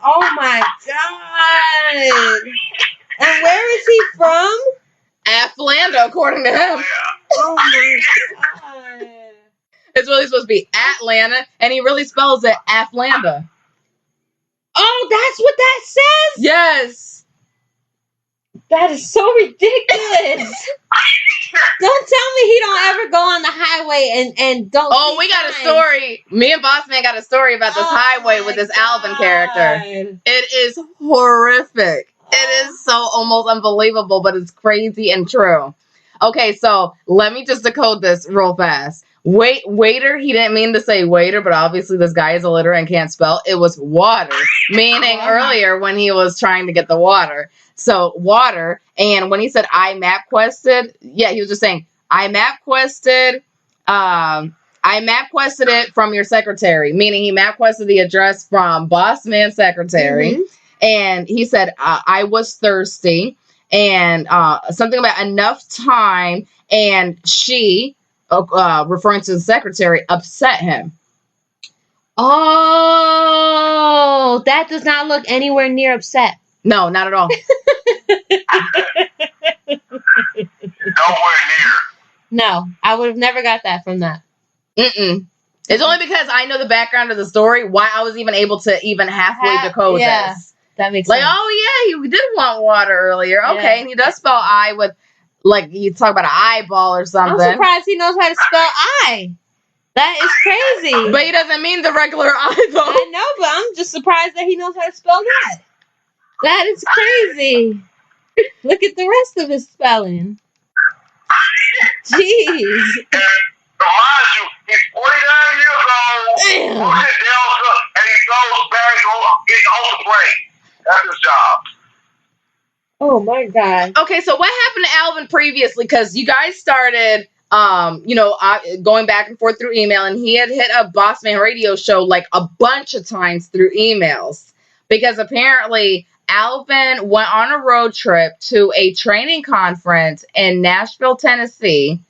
Oh my God. And where is he from? Aflanda, according to him. Oh my God. It's really supposed to be Atlanta, and he really spells it Aflanda. Oh, that's what that says? Yes. That is so ridiculous. Don't tell me he don't ever go on the highway and don't. Oh, we got a story. Me and Bossman got a story about this highway with this Alvin character. It is horrific. It is so almost unbelievable, but it's crazy and true. Okay, so let me just decode this real fast. Waiter, he didn't mean to say waiter, but obviously this guy is illiterate and can't spell. It was water, meaning earlier when he was trying to get the water. So water, and when he said I map quested, yeah, he was just saying I map quested it from your secretary, meaning he map quested the address from Bossman's secretary. Mm-hmm. And he said, I was thirsty, and something about enough time, and she, referring to the secretary, upset him. Oh, that does not look anywhere near upset. No, not at all. Nowhere near. No, I would have never got that from that. Mm-mm. It's only because I know the background of the story, why I was even able to even halfway decode this. That makes sense. Like, oh yeah, he did want water earlier. Okay, yeah. And he does spell I with, like, you talk about an eyeball or something. I'm surprised he knows how to spell I. That is crazy. But he doesn't mean the regular eyeball. I know, but I'm just surprised that he knows how to spell that. That is crazy. Look at the rest of his spelling. Jeez. Reminds you, he's 49 years old, works at Delta, and he throws bags on the plane. That's his job. Oh my God. Okay, so what happened to Alvin previously? Because you guys started, going back and forth through email, and he had hit a Bossman Radio Show like a bunch of times through emails. Because apparently Alvin went on a road trip to a training conference in Nashville, Tennessee,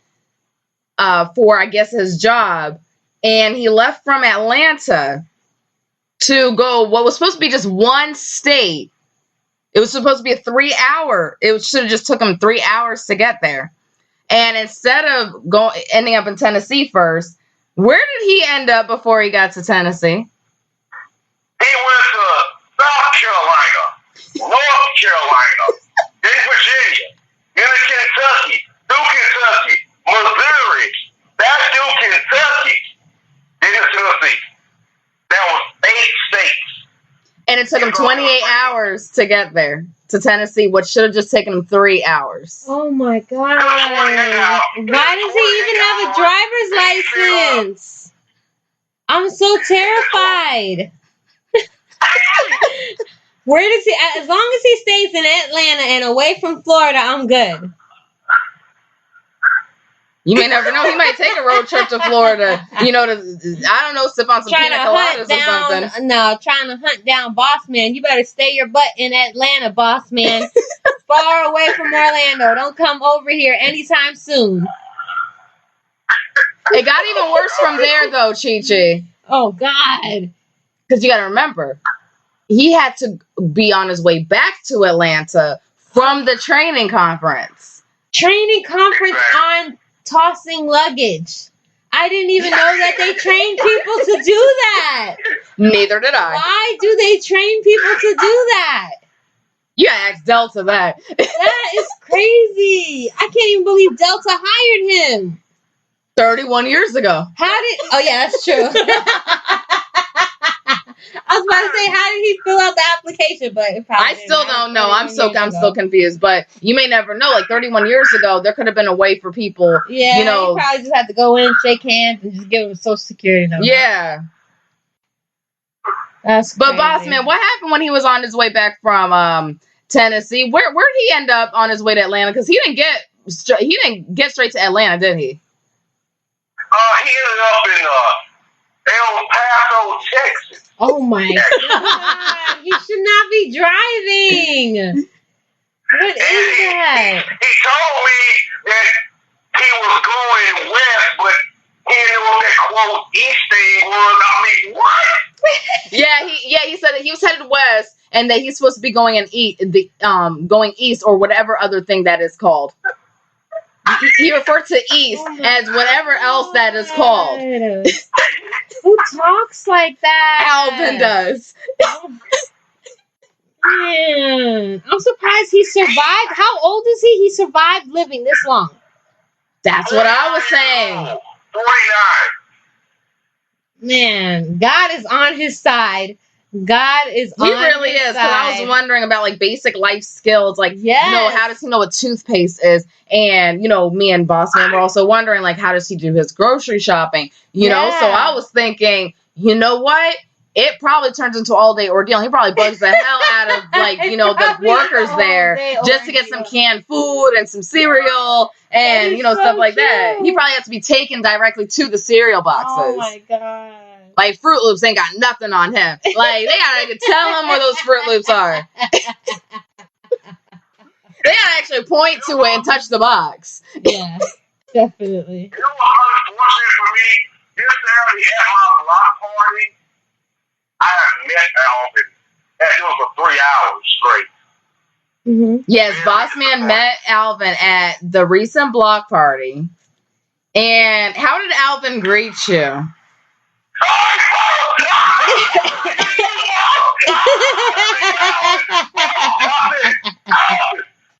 for, I guess, his job. And he left from Atlanta to go what was supposed to be just one state. It was supposed to be a 3-hour. It should have just took him 3 hours to get there. And instead of ending up in Tennessee first, where did he end up before he got to Tennessee? He went to South Carolina, North Carolina, then Virginia, then Kentucky, through Kentucky, Missouri, back through Kentucky, then to Tennessee. That was 8 states. And it took him 28 hours to get there, to Tennessee, which should have just taken him 3 hours. Oh my God. Why does he even have a driver's license? I'm so terrified. Where does he, as long as he stays in Atlanta and away from Florida, I'm good. You may never know. He might take a road trip to Florida, I don't know, sip on some pina coladas or something. No, trying to hunt down Bossman. You better stay your butt in Atlanta, Bossman. Far away from Orlando. Don't come over here anytime soon. It got even worse from there, though, Chi-Chi. Oh, God. Because you got to remember, he had to be on his way back to Atlanta from the training conference. Training conference on tossing luggage. I didn't even know that they train people to do that. Neither did I. Why do they train people to do that? You gotta ask Delta that. That is crazy. I can't even believe Delta hired him. 31 years ago. Oh, yeah, that's true. I was about to say, how did he fill out the application? But I still don't know. I'm still confused. But you may never know. Like 31 years ago, there could have been a way for people. Yeah, you probably just had to go in, shake hands, and just give them a social security number. Yeah. That's crazy. But Bossman, what happened when he was on his way back from Tennessee? Where did he end up on his way to Atlanta? Because he didn't get straight to Atlanta, did he? He ended up in El Paso, Texas. Oh my God! He should not be driving. What is that? He told me that he was going west, but he didn't know what that quote east thing was. I mean, what? He said that he was headed west and that he's supposed to be going going east or whatever other thing that is called. He referred to east as whatever else that is called. Who talks like that? Alvin does. Man, I'm surprised he survived. How old is he? He survived living this long. That's what I was saying. 49. Man, God is on his side. God is on his side. He really is. Because I was wondering about like basic life skills. Like, how does he know what toothpaste is? And, me and Bossman were also wondering, like, how does he do his grocery shopping? You know? So I was thinking, you know what? It probably turns into an all-day ordeal. He probably bugs the hell out of, like, the workers there just to get some canned food and some cereal and, stuff like that. He probably has to be taken directly to the cereal boxes. Oh, my God. Like, Fruit Loops ain't got nothing on him. Like, they gotta tell him where those Fruit Loops are. They gotta actually point to it and touch the box. Yeah, definitely. It was unfortunate for me. This Saturday at my block party, I had met Alvin. And it was for 3 hours straight. Mm-hmm. Yes, Bossman met Alvin at the recent block party. And how did Alvin greet you?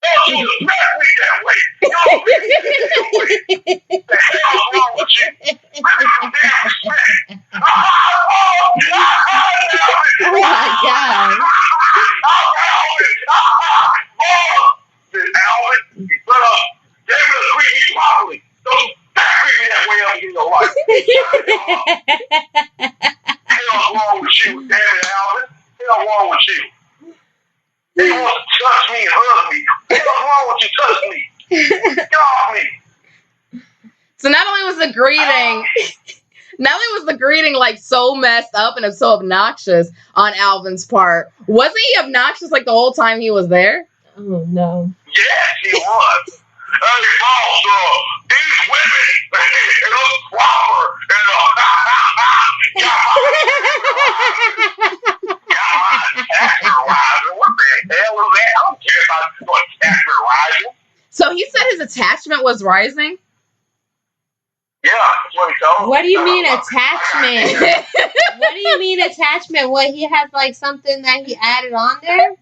Don't you respect me that way. What the hell's wrong with you? Give me some damn respect. Oh my God. Alvin, you better greet me properly. Don't greet me that way up in your life. Hell's wrong with you, damn it, Alvin. Hell's wrong with you. They want to touch me and hug me. What's wrong with you? Touch me. Get off me. So not only was the greeting like so messed up and it's so obnoxious on Alvin's part, wasn't he obnoxious like the whole time he was there? Oh no. Yes, he was. Hey, boss, these women, they look proper. What the hell was that? I don't care about your attachment rising. So he said his attachment was rising? Yeah, that's what he told. What do you mean attachment? What do you mean attachment? What, he has like something that he added on there?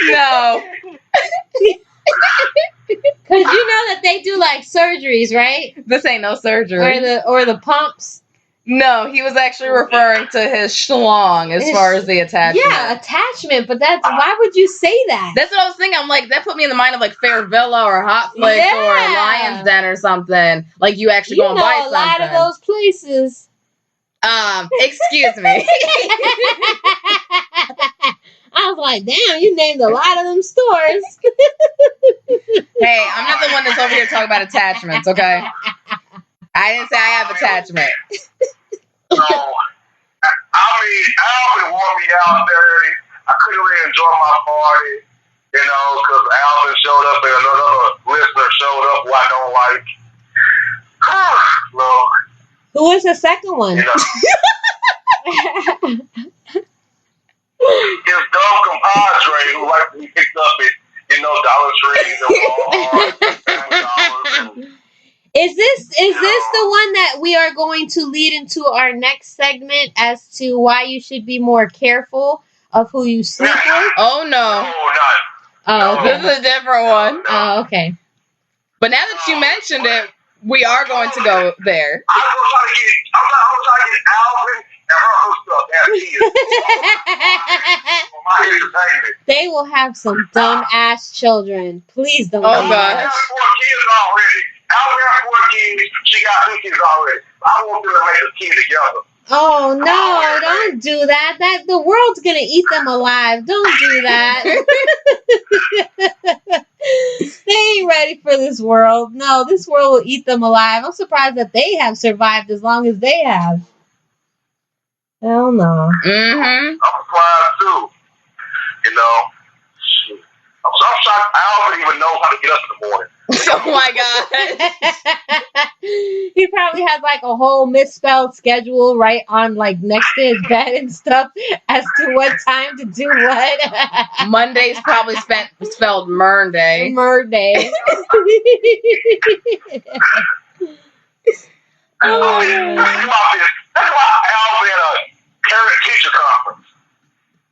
No. Because you know that they do like surgeries, right? This ain't no surgery. Or the pumps. No, he was actually referring to his schlong as far as the attachment. Yeah, attachment, but why would you say that? That's what I was thinking. I'm like, that put me in the mind of like Fair Villa or Hot Flicks or Lion's Den or something. Like you actually go and buy something. You know a lot of those places. Excuse me. I was like, damn, you named a lot of them stores. Hey, I'm not the one that's over here talking about attachments, okay? I didn't say I have attachment. So, I mean, Alvin wore me out there. I couldn't really enjoy my party, because Alvin showed up and another listener showed up who I don't like. Lord. Who was the second one? You know. His dumb compadre who likes to be picked up at, Dollar Trees and Walmart. Is this the one that we are going to lead into our next segment as to why you should be more careful of who you sleep with? Oh no. Oh, okay. This is a different one. Oh, okay. But now that you mentioned it, we are going to go there. I'm trying to get Alvin and her hooked up as kids. For my entertainment. They will have some dumb ass children. Please don't. Oh do gosh. that. I got 4 kids already. Alvin got 4 kids. She got 2 kids already. I want them to make a kid together. Oh no! Don't do that. That the world's gonna eat them alive. Don't do that. They ain't ready for this world. No, this world will eat them alive. I'm surprised that they have survived as long as they have. Hell no. Mm-hmm. I'm surprised too. I'm shocked Alvin even knows how to get up in the morning. Oh my god. He probably has like a whole misspelled schedule right on like next to his bed and stuff as to what time to do what. Monday's probably spelled Mernday. Mernday. Oh, yeah. That's why Alvin at a parent-teacher conference.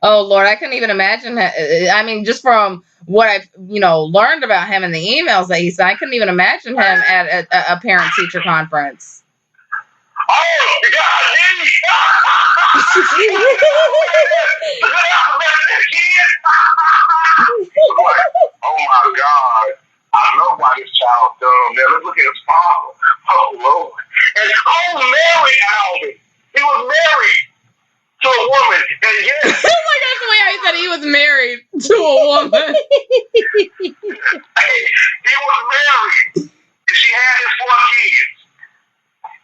Oh Lord, I couldn't even imagine that. I mean, just from what I've learned about him in the emails that he sent, I couldn't even imagine him at a parent-teacher conference. Oh, you got a knee! Oh my God! I know why this child's dumb. Now let's look at his father. Oh Lord! And married Alvin. He was married to a woman, and yes. Oh my gosh, the way I said he was married to a woman. He was married, and she had his 4 kids.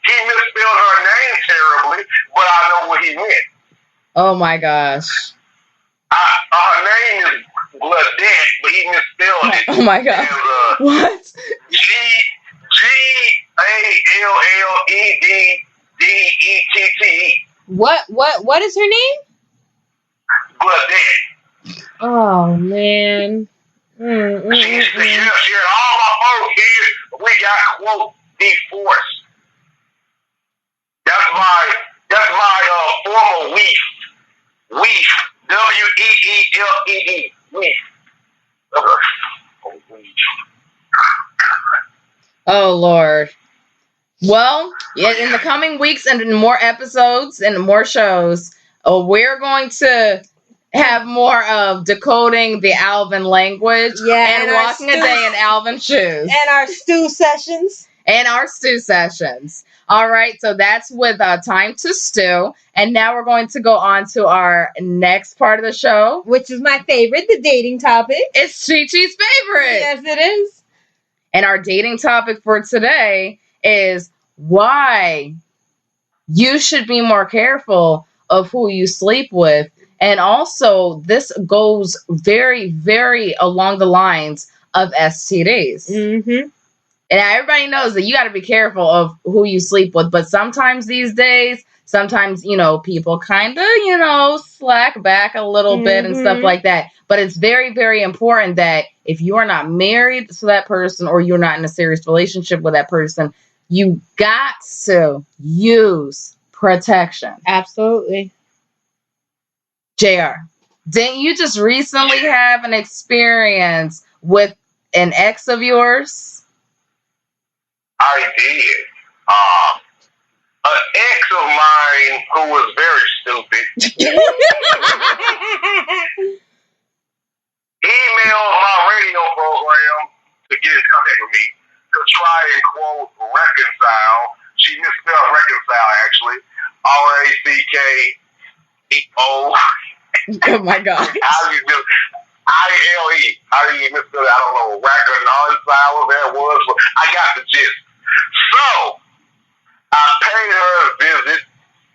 He misspelled her name terribly, but I know what he meant. Oh my gosh. Her name is Gladette, but he misspelled it. Oh my god. As, what? Galleddette. What is her name? Gladette. Oh man. She had all my folks here. We got quote divorced. That's my former weef. Weef. W-E-E-L-E-E. Weef. Oh Lord. Well, in the coming weeks and in more episodes and more shows, we're going to have more of decoding the Alvin language and walking a day in Alvin shoes. And our stew sessions. All right, so that's with Time to Stew. And now we're going to go on to our next part of the show. Which is my favorite, the dating topic. It's Chi-Chi's favorite. Yes, it is. And our dating topic for today is why you should be more careful of who you sleep with. And also, this goes very, very along the lines of STDs. Mm-hmm. And everybody knows that you got to be careful of who you sleep with. But sometimes these days, people kind of, slack back a little bit and stuff like that. But it's very, very important that if you are not married to that person or you're not in a serious relationship with that person, you got to use protection. Absolutely. JR, didn't you just recently have an experience with an ex of yours? I did. An ex of mine who was very stupid emailed my radio program to get in contact with me to try and quote reconcile. She misspelled reconcile actually. R-A-C-K-E-O. Oh my God. How do you do I-L-E? How do you misspell it? I don't know. Reconcile, what that was. But I got the gist. So, I paid her a visit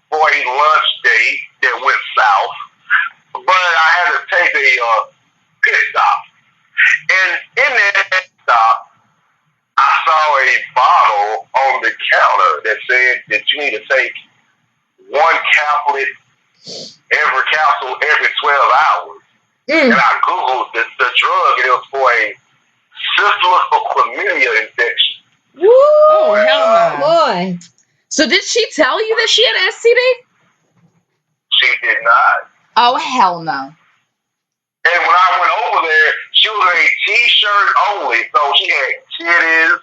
for a lunch date that went south, but I had to take a pit stop. And in that pit stop, I saw a bottle on the counter that said that you need to take one capsule every 12 hours. And I Googled the drug, and it was for a syphilis or chlamydia infection. Woo! Oh, hell no. Boy. So did she tell you that she had STD? She did not. Oh, hell no. And when I went over there, she was a t-shirt only, so she had titties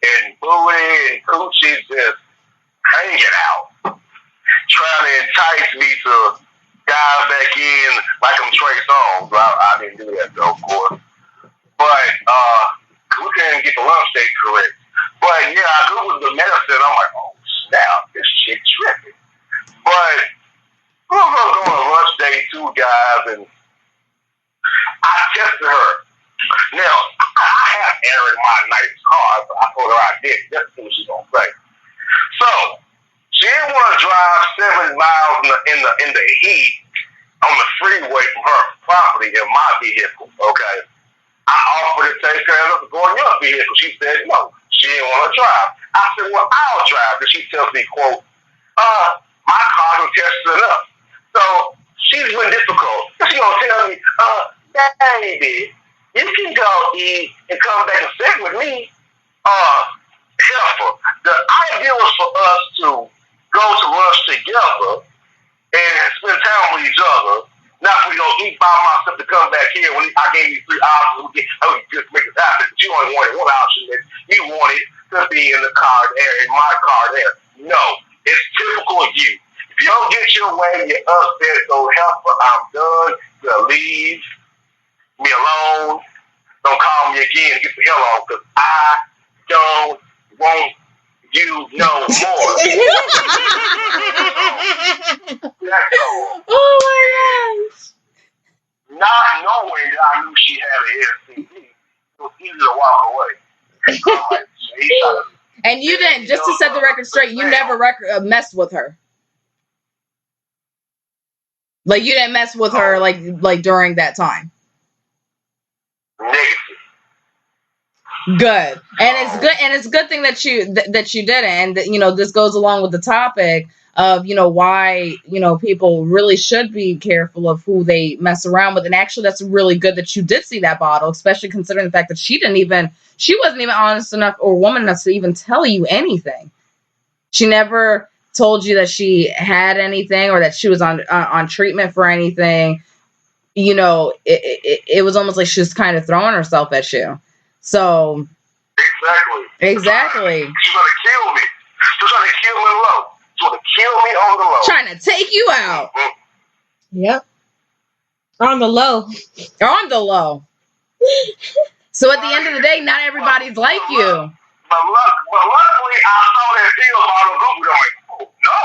and booty and coochie just hanging out, trying to entice me to dive back in like I'm Trey Songz. I didn't do that though, of course. But we couldn't get the lunch date correct. But yeah, I Googled the medicine. I'm like, oh snap, this shit tripping. But we were going to go on a lunch date too, guys, and I tested her. Now, I have air in my nice car, so I told her I did. That's what she's gonna say. So she didn't want to drive 7 miles in the heat on the freeway from her property in my vehicle. Okay, I offered to take her to go in your vehicle. She said no. She didn't want to drive. I said, well, I'll drive. And she tells me, quote, my car can test enough. So she's been difficult. She's gonna tell me, baby, you can go eat and come back and sit with me. Helpful. The idea was for us to go to lunch together and spend time with each other. Not for you to eat by myself to come back here when I gave you 3 options. We just make it happen. But you only wanted one option that you wanted to be in the car there, in my car there. No, it's typical of you. If you don't get your way, you're upset. So helpful, I'm done. To leave me alone. Don't call me again and get the hell on, because I don't want you no more. Oh my gosh. Not knowing that I knew she had an STD, it was easy to walk away. And you didn't, just to set the record straight, you never messed with her. Like, you didn't mess with her like during that time. Negative. Good. And it's a good thing that you didn't. And that, this goes along with the topic of, why, people really should be careful of who they mess around with. And actually, that's really good that you did see that bottle, especially considering the fact that she wasn't even honest enough or woman enough to even tell you anything. She never told you that she had anything or that she was on treatment for anything. It was almost like she was kind of throwing herself at you. So exactly. She's gonna kill me. She's trying to kill me low. She's gonna kill me on the low. Trying to take you out. Mm-hmm. Yep. On the low. On the low. So at the end of the day, not everybody's like you. But luckily, I saw that pill bottle Google. I'm like, oh no.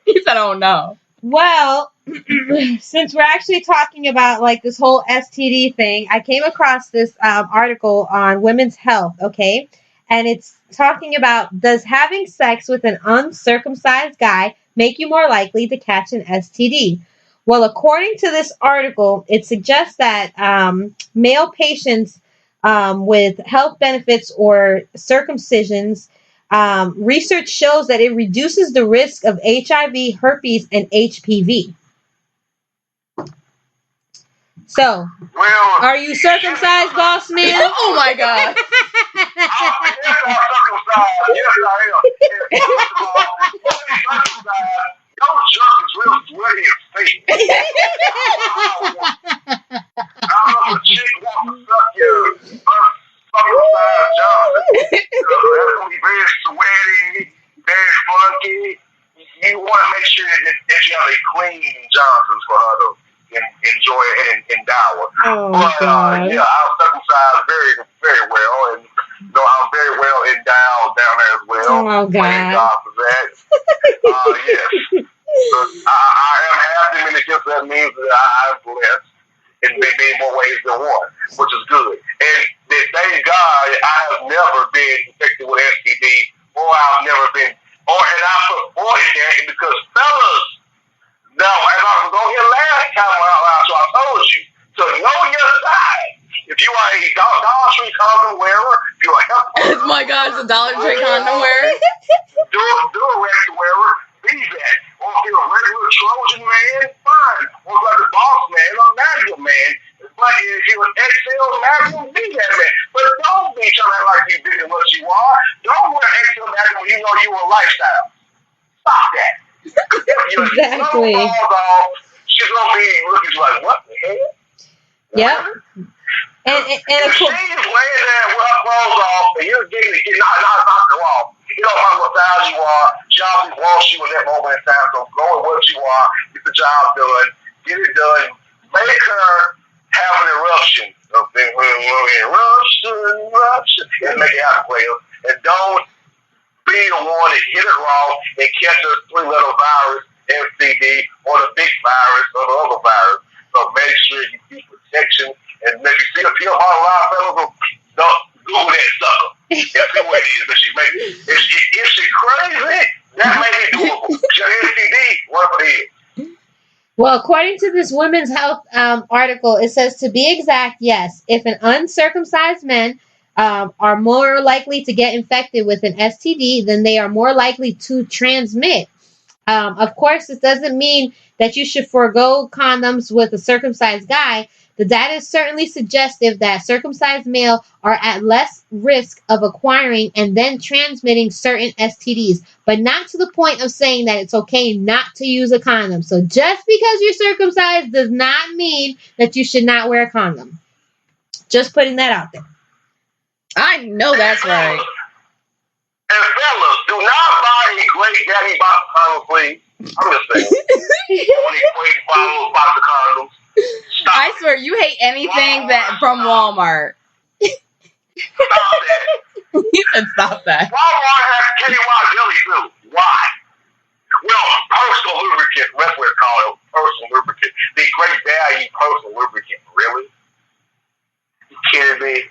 He said, oh no. Well, since we're actually talking about like this whole STD thing, I came across this article on women's health, okay? And it's talking about, does having sex with an uncircumcised guy make you more likely to catch an STD? Well, according to this article, it suggests that male patients with health benefits or circumcisions, research shows that it reduces the risk of HIV, herpes, and HPV. So, are you circumcised, boss man? Oh my God. Yes, I am. Your junk is real sweaty and fake. I don't know if a chick wants to suck your uncircumcised junk. That's going to be very sweaty, very funky. You want to make sure that you have a clean Johnson's for her to enjoy and endow. Oh, but yeah, I was circumcised very, very well, and I'm very well endowed down there as well. Oh God! Thank God for that. Yes, I am happy, and because that means that I'm blessed in many more ways than one, which is good. And thank God, I have never been infected with STD, or I've never been, and I avoided that because fellas. Now, as I was on here last time, so I told you to know your side. If If you are a Dollar Tree condom wearer, if you're a health Oh my gosh, the Dollar Tree condom wearer. do a rectal wearer, be that. Or if you're a regular Trojan man, fine. Or if you're the boss man or Magnum man. But if you're an XL Magnum, be that man. But don't be trying to act like you bigger than what you are. Don't wear XL Magnum when you know you're a lifestyle. Stop that. Exactly. She's gonna be looking like, what the hell? Yep. And if she's laying there with her clothes off and you're getting it, not her off. You don't mind what size you are. She obviously wants you in that moment in time. So go with what you are. Get the job done. Get it done. Make her have an eruption. Eruption. And make it happen, player. And don't be the one that hit it wrong and catch a 3-letter virus, STD, or the big virus, or the other virus. So make sure you keep protection. And if you see a pill on a lot of fellas, don't Google that sucker. And see what it is that she makes. If she crazy, that may be doable. She got STD, what for the head. Well, according to this Women's Health article, it says, to be exact, yes, if an uncircumcised men are more likely to get infected with an STD, then they are more likely to transmit. Of course, this doesn't mean that you should forego condoms with a circumcised guy. The data is certainly suggestive that circumcised male are at less risk of acquiring and then transmitting certain STDs, but not to the point of saying that it's okay not to use a condom. So just because you're circumcised does not mean that you should not wear a condom. Just putting that out there. I know that's right. And fellas, do not buy a Great Daddy box of condoms, please. I'm just saying. Only great box of condoms. Stop I swear, you hate anything that from Walmart. Stop that. You can stop that. Walmart has KY jelly too. Why? Well, personal lubricant. That's what it's called. Personal lubricant. The Great Value personal lubricant. Really? You kidding me?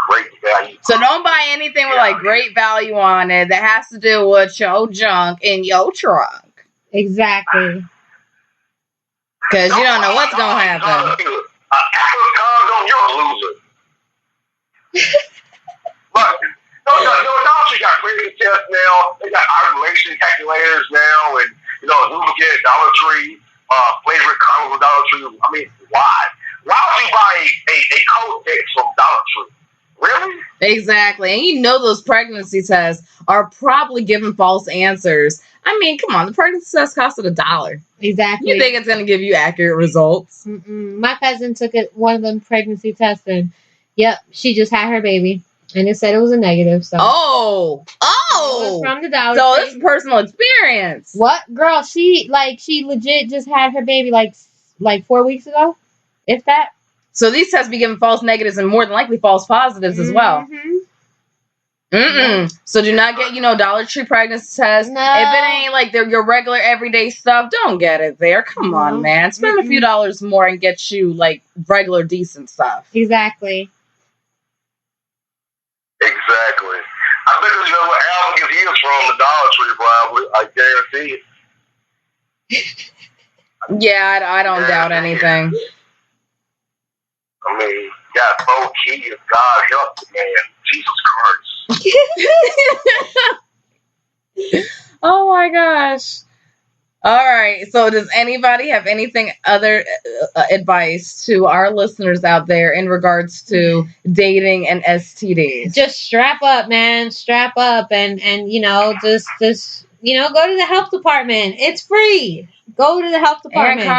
Great value. So don't buy anything with like great value on it that has to do with your junk in your truck. Exactly. Because you don't know what's going to happen. Apple condom, you're a loser. Look, no, got pregnancy tests now. They got ovulation calculators now, and lubricant, Dollar Tree, flavored condoms from Dollar Tree. I mean, why? Why would you buy a Kotex from Dollar Tree? Really? Exactly. And you know those pregnancy tests are probably giving false answers. I mean, come on. The pregnancy test costed $1. Exactly. You think it's going to give you accurate results? My cousin took one of them pregnancy tests, and yep, she just had her baby. And it said it was a negative. So. Oh! It was from the Dollar So Tree. it's personal experience. What? Girl, she legit just had her baby like 4 weeks ago, if that. So these tests be giving false negatives and more than likely false positives as well. So do not get, Dollar Tree pregnancy test. No. If it ain't like your regular everyday stuff, don't get it there. Come on, man. Spend a few dollars more and get you like regular decent stuff. Exactly. Exactly. I bet you know what album gets his from the Dollar Tree, probably. I guarantee it. Yeah, I don't doubt anything. I mean, got 4 kids. God help the man. Jesus Christ. Oh my gosh. All right. So does anybody have anything other advice to our listeners out there in regards to dating and STDs? Just strap up, man. Strap up and just go to the health department. It's free. Go to the health department. And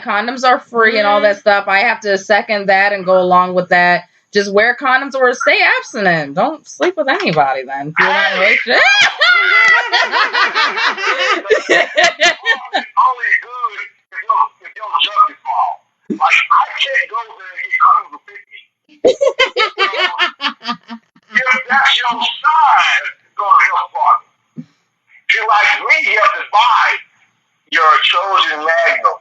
condoms are free and all that stuff. I have to second that and go along with that. Just wear condoms or stay abstinent. Don't sleep with anybody then. If you're not in a relationship. Only good if your junk is small. Like, I can't go there and get condoms to fit me. If that's your size, it's going to help partner. If you're like me, you have to buy your Trojan Magnum.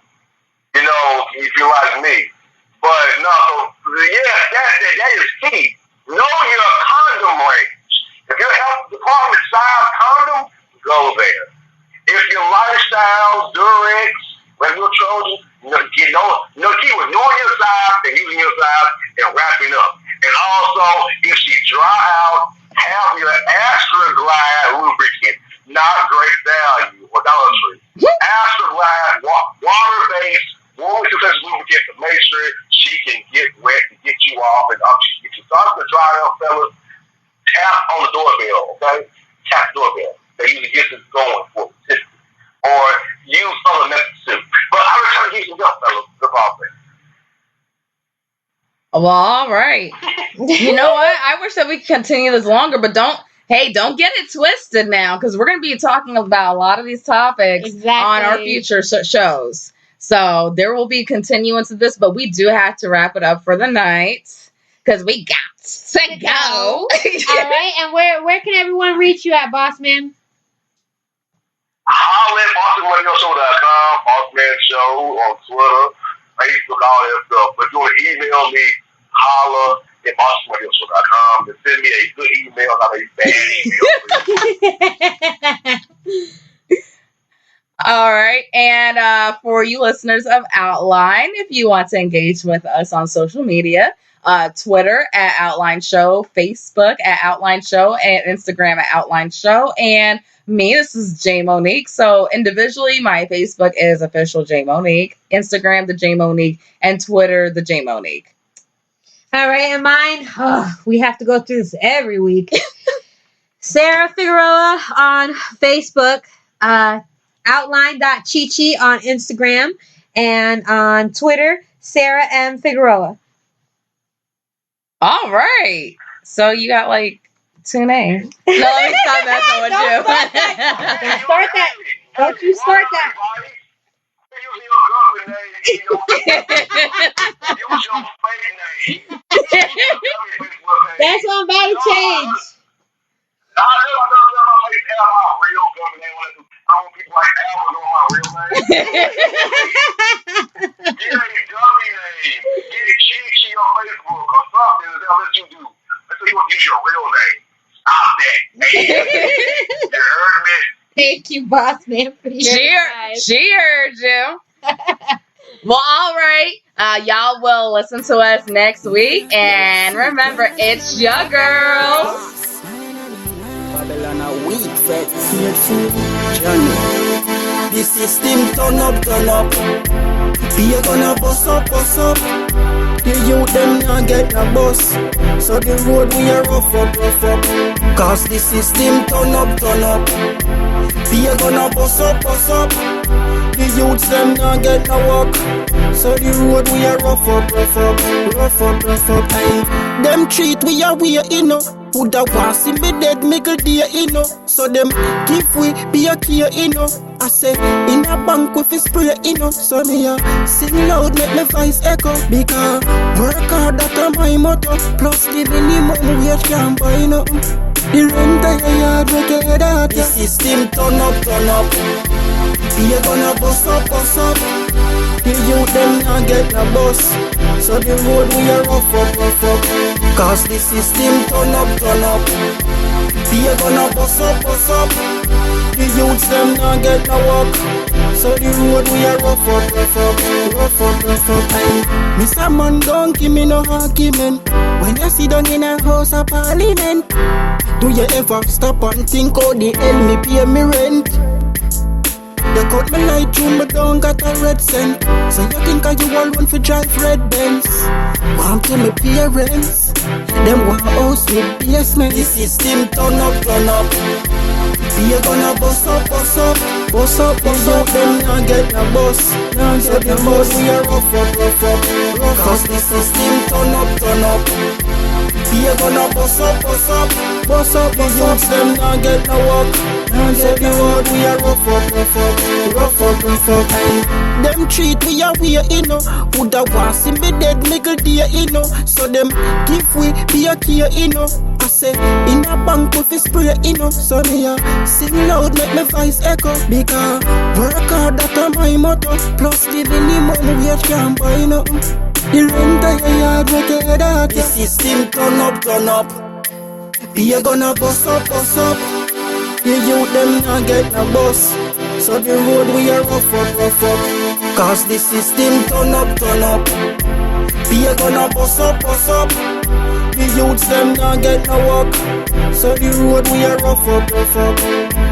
If you're like me. But no, that is key. Know your condom range. If your health department size condom, go there. If your lifestyle, Durex, regular Trojan, key with knowing your size and using your size and wrapping up. And also, if she dry out, have your Astroglide lubricant, not great value or Dollar Tree. Astroglide, water-based, woman-success lubricant to make sure she can get wet to get you off and up. She get you started to dry out, fellas. Tap on the doorbell, okay? Tap the doorbell. That usually gets us going for it. Or use other methods too. But I was trying to get some help, fellas. That's all I'm saying. Well, all right. You know what? I wish that we could continue this longer, but don't get it twisted now, because we're going to be talking about a lot of these topics on our future shows. So there will be continuance of this, but we do have to wrap it up for the night because we got to go. All right, and where can everyone reach you at, Bossman? Holla at BossmanRadioShow.com, Bossman Show on Twitter, Facebook, all that stuff. But you want to email me, holla at BossmanRadioShow.com, and send me a good email, not a bad email. All right. And for you listeners of Outline, if you want to engage with us on social media, Twitter at Outline Show, Facebook at Outline Show, and Instagram at Outline Show. And me, this is J Monique. So individually, my Facebook is official J Monique, Instagram the J Monique, and Twitter the J Monique. All right, and mine, we have to go through this every week. Sarah Figueroa on Facebook, outline.chichi on Instagram, and on Twitter, Sarah M. Figueroa. All right. So you got like 2 names. No, let me stop messing with you. Don't start that. Don't you start that. That's what I'm about to change. I want people like Al to know my real name. Get a dummy name. Get Chi on Facebook or something. They'll let you do. Let's see what use your real name. Stop that. You heard me? Thank you, Bossman, for your She heard you. Well, all right. Y'all will listen to us next week. And remember, it's your girls. Babylon a weak fat fearful journey. The system turn up. Be gonna bust up. The youth them not get a bus. So the road we are rough up. Cause the system turn up. Be gonna bust up. The youths them not get no work. So the road we are rough up. Aye. Them treat we are you know. Woulda want see me dead, mickle dear, you know. So them give we be a care, you know. I say in a bank with a spray, you know. So me sing loud, make me voice echo. Because work hard, that's my motto. Plus the minimum wage can't buy nothing. The rent of your yard, make your head out. The system turn up. Be gonna bust up. The youth them not get a bus. So the road we are rough up. Cause the system turn up. Be gonna bust up. The youths them not get no work. So the road we are rough up. Mr. Man don't give me no argument. When you sit down in a house of parliament, do you ever stop and think how the hell me pay me rent? They cut me light through, but don't got a red cent. So you think you all want to drive red Benz? Want to me parents? Them want house with basement. The system turn up. Be gonna bust up. Them not get no bus. So the bus we are rough up. Cause the system turn up. Be gonna bust up. The youths them not get no work. So the road we are rough up. Them treat we are you know. Woulda want see me dead, mickle dear, you know. So them give we be a care, you know. I say in a bank with a spray, you know. So me sing loud, make me voice echo. Because work hard, that's my motto. Plus the minimum wage can't buy nothing. The rent of your yard, make your head out. The system turn up. Be gonna bust up. The youth them not get no bus. So the road we are rough up. Cause the system turn up. Be a gonna bust up. The youths them not get no work. So the road we are rough up.